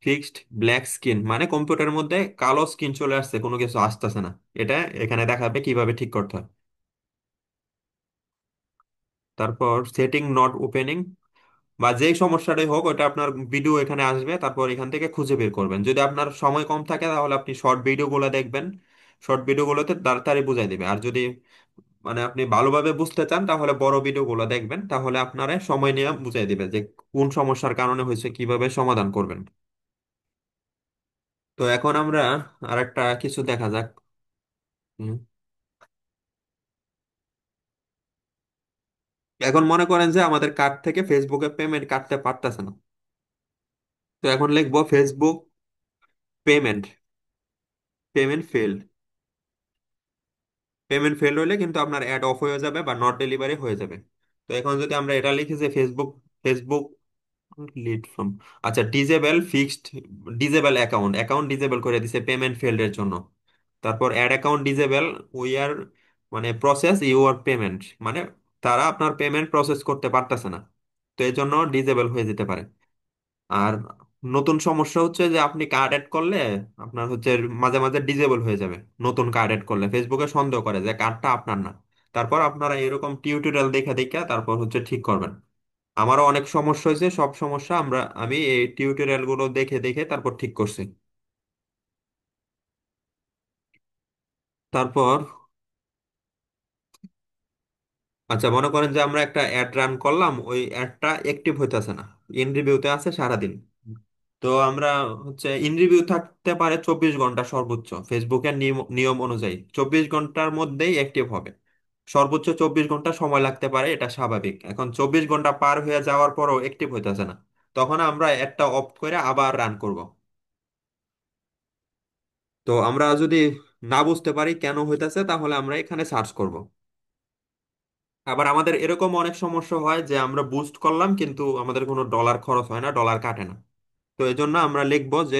fixed black screen, মানে কম্পিউটারের মধ্যে কালো স্ক্রিন চলে আসছে, কোনো কিছু আসতেছে না, এটা এখানে দেখাবে কিভাবে ঠিক করতে হয়। তারপর সেটিং নট ওপেনিং, বা যেই সমস্যাটাই হোক ওটা আপনার ভিডিও এখানে আসবে, তারপর এখান থেকে খুঁজে বের করবেন। যদি আপনার সময় কম থাকে তাহলে আপনি শর্ট ভিডিও গুলো দেখবেন, শর্ট ভিডিওগুলোতে তাড়াতাড়ি বুঝাই দিবে। আর যদি মানে আপনি ভালোভাবে বুঝতে চান তাহলে বড় ভিডিওগুলো দেখবেন, তাহলে আপনারা সময় নিয়ে বুঝাই দিবে যে কোন সমস্যার কারণে হয়েছে, কিভাবে সমাধান করবেন। তো এখন আমরা আরেকটা কিছু দেখা যাক। হুম। এখন মনে করেন যে আমাদের কার্ড থেকে ফেসবুকে পেমেন্ট কাটতে পারতেছে না। তো এখন লিখবো Facebook payment, payment failed. Payment fail হইলে কিন্তু আপনার অ্যাড অফ হয়ে যাবে বা নট ডেলিভারি হয়ে যাবে। তো এখন যদি আমরা এটা লিখি যে ফেসবুক, ফেসবুক লিড ফ্রম, আচ্ছা disable fixed, disable account, account disable করে দিছে পেমেন্ট ফেল্ড এর জন্য। তারপর ad account disable, we are মানে প্রসেস ইউর পেমেন্ট, মানে তারা আপনার পেমেন্ট প্রসেস করতে পারতেছে না, তো এই জন্য ডিজেবল হয়ে যেতে পারে। আর নতুন সমস্যা হচ্ছে যে আপনি কার্ড এড করলে আপনার হচ্ছে মাঝে মাঝে ডিজেবল হয়ে যাবে। নতুন কার্ড এড করলে ফেসবুকে সন্দেহ করে যে কার্ডটা আপনার না। তারপর আপনারা এরকম টিউটোরিয়াল দেখে দেখে তারপর হচ্ছে ঠিক করবেন। আমারও অনেক সমস্যা হয়েছে, সব সমস্যা আমি এই টিউটোরিয়াল গুলো দেখে দেখে তারপর ঠিক করছি। তারপর আচ্ছা মনে করেন যে আমরা একটা অ্যাড রান করলাম, ওই অ্যাডটা অ্যাক্টিভ হইতেছে না, ইন রিভিউতে আছে সারাদিন। তো আমরা হচ্ছে ইন রিভিউ থাকতে পারে 24 ঘন্টা সর্বোচ্চ, ফেসবুকের নিয়ম নিয়ম অনুযায়ী 24 ঘন্টার মধ্যেই অ্যাক্টিভ হবে। সর্বোচ্চ 24 ঘন্টা সময় লাগতে পারে, এটা স্বাভাবিক। এখন 24 ঘন্টা পার হয়ে যাওয়ার পরও অ্যাক্টিভ হইতেছে না, তখন আমরা অ্যাডটা অফ করে আবার রান করব। তো আমরা যদি না বুঝতে পারি কেন হইতেছে, তাহলে আমরা এখানে সার্চ করব। আবার আমাদের এরকম অনেক সমস্যা হয় যে আমরা বুস্ট করলাম কিন্তু আমাদের কোনো ডলার খরচ হয় না, ডলার কাটে না। তো এই জন্য আমরা লিখবো যে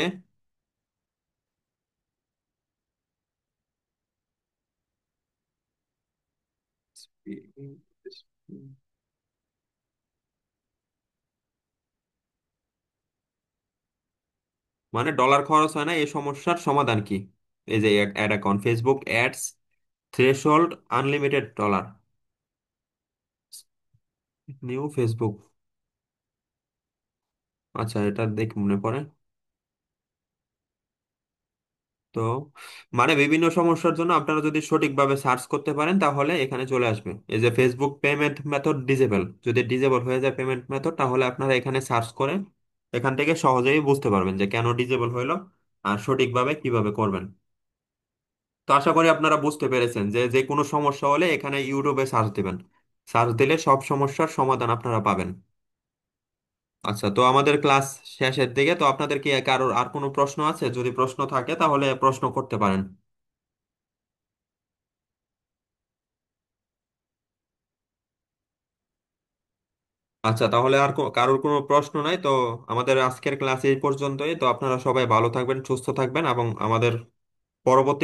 মানে ডলার খরচ হয় না, এই সমস্যার সমাধান কি। এই যে ad account Facebook ads threshold unlimited dollar, new Facebook. আচ্ছা এটা দেখ মনে পড়ে। তো মানে বিভিন্ন সমস্যার জন্য আপনারা যদি সঠিকভাবে সার্চ করতে পারেন তাহলে এখানে চলে আসবে এই যে ফেসবুক পেমেন্ট মেথড ডিজেবল। যদি ডিজেবল হয়ে যায় পেমেন্ট মেথড, তাহলে আপনারা এখানে সার্চ করে এখান থেকে সহজেই বুঝতে পারবেন যে কেন ডিজেবল হইলো আর সঠিকভাবে কিভাবে করবেন। তো আশা করি আপনারা বুঝতে পেরেছেন যে যে কোনো সমস্যা হলে এখানে ইউটিউবে সার্চ দিবেন, সার্চ দিলে সব সমস্যার সমাধান আপনারা পাবেন। আচ্ছা তো আমাদের ক্লাস শেষের দিকে, তো আপনাদের কি কারোর আর কোনো প্রশ্ন আছে? যদি প্রশ্ন থাকে তাহলে প্রশ্ন করতে পারেন। আচ্ছা তাহলে আর কারোর কোনো প্রশ্ন নাই তো। আমাদের আজকের ক্লাস এই পর্যন্তই। তো আপনারা সবাই ভালো থাকবেন, সুস্থ থাকবেন এবং আমাদের পরবর্তী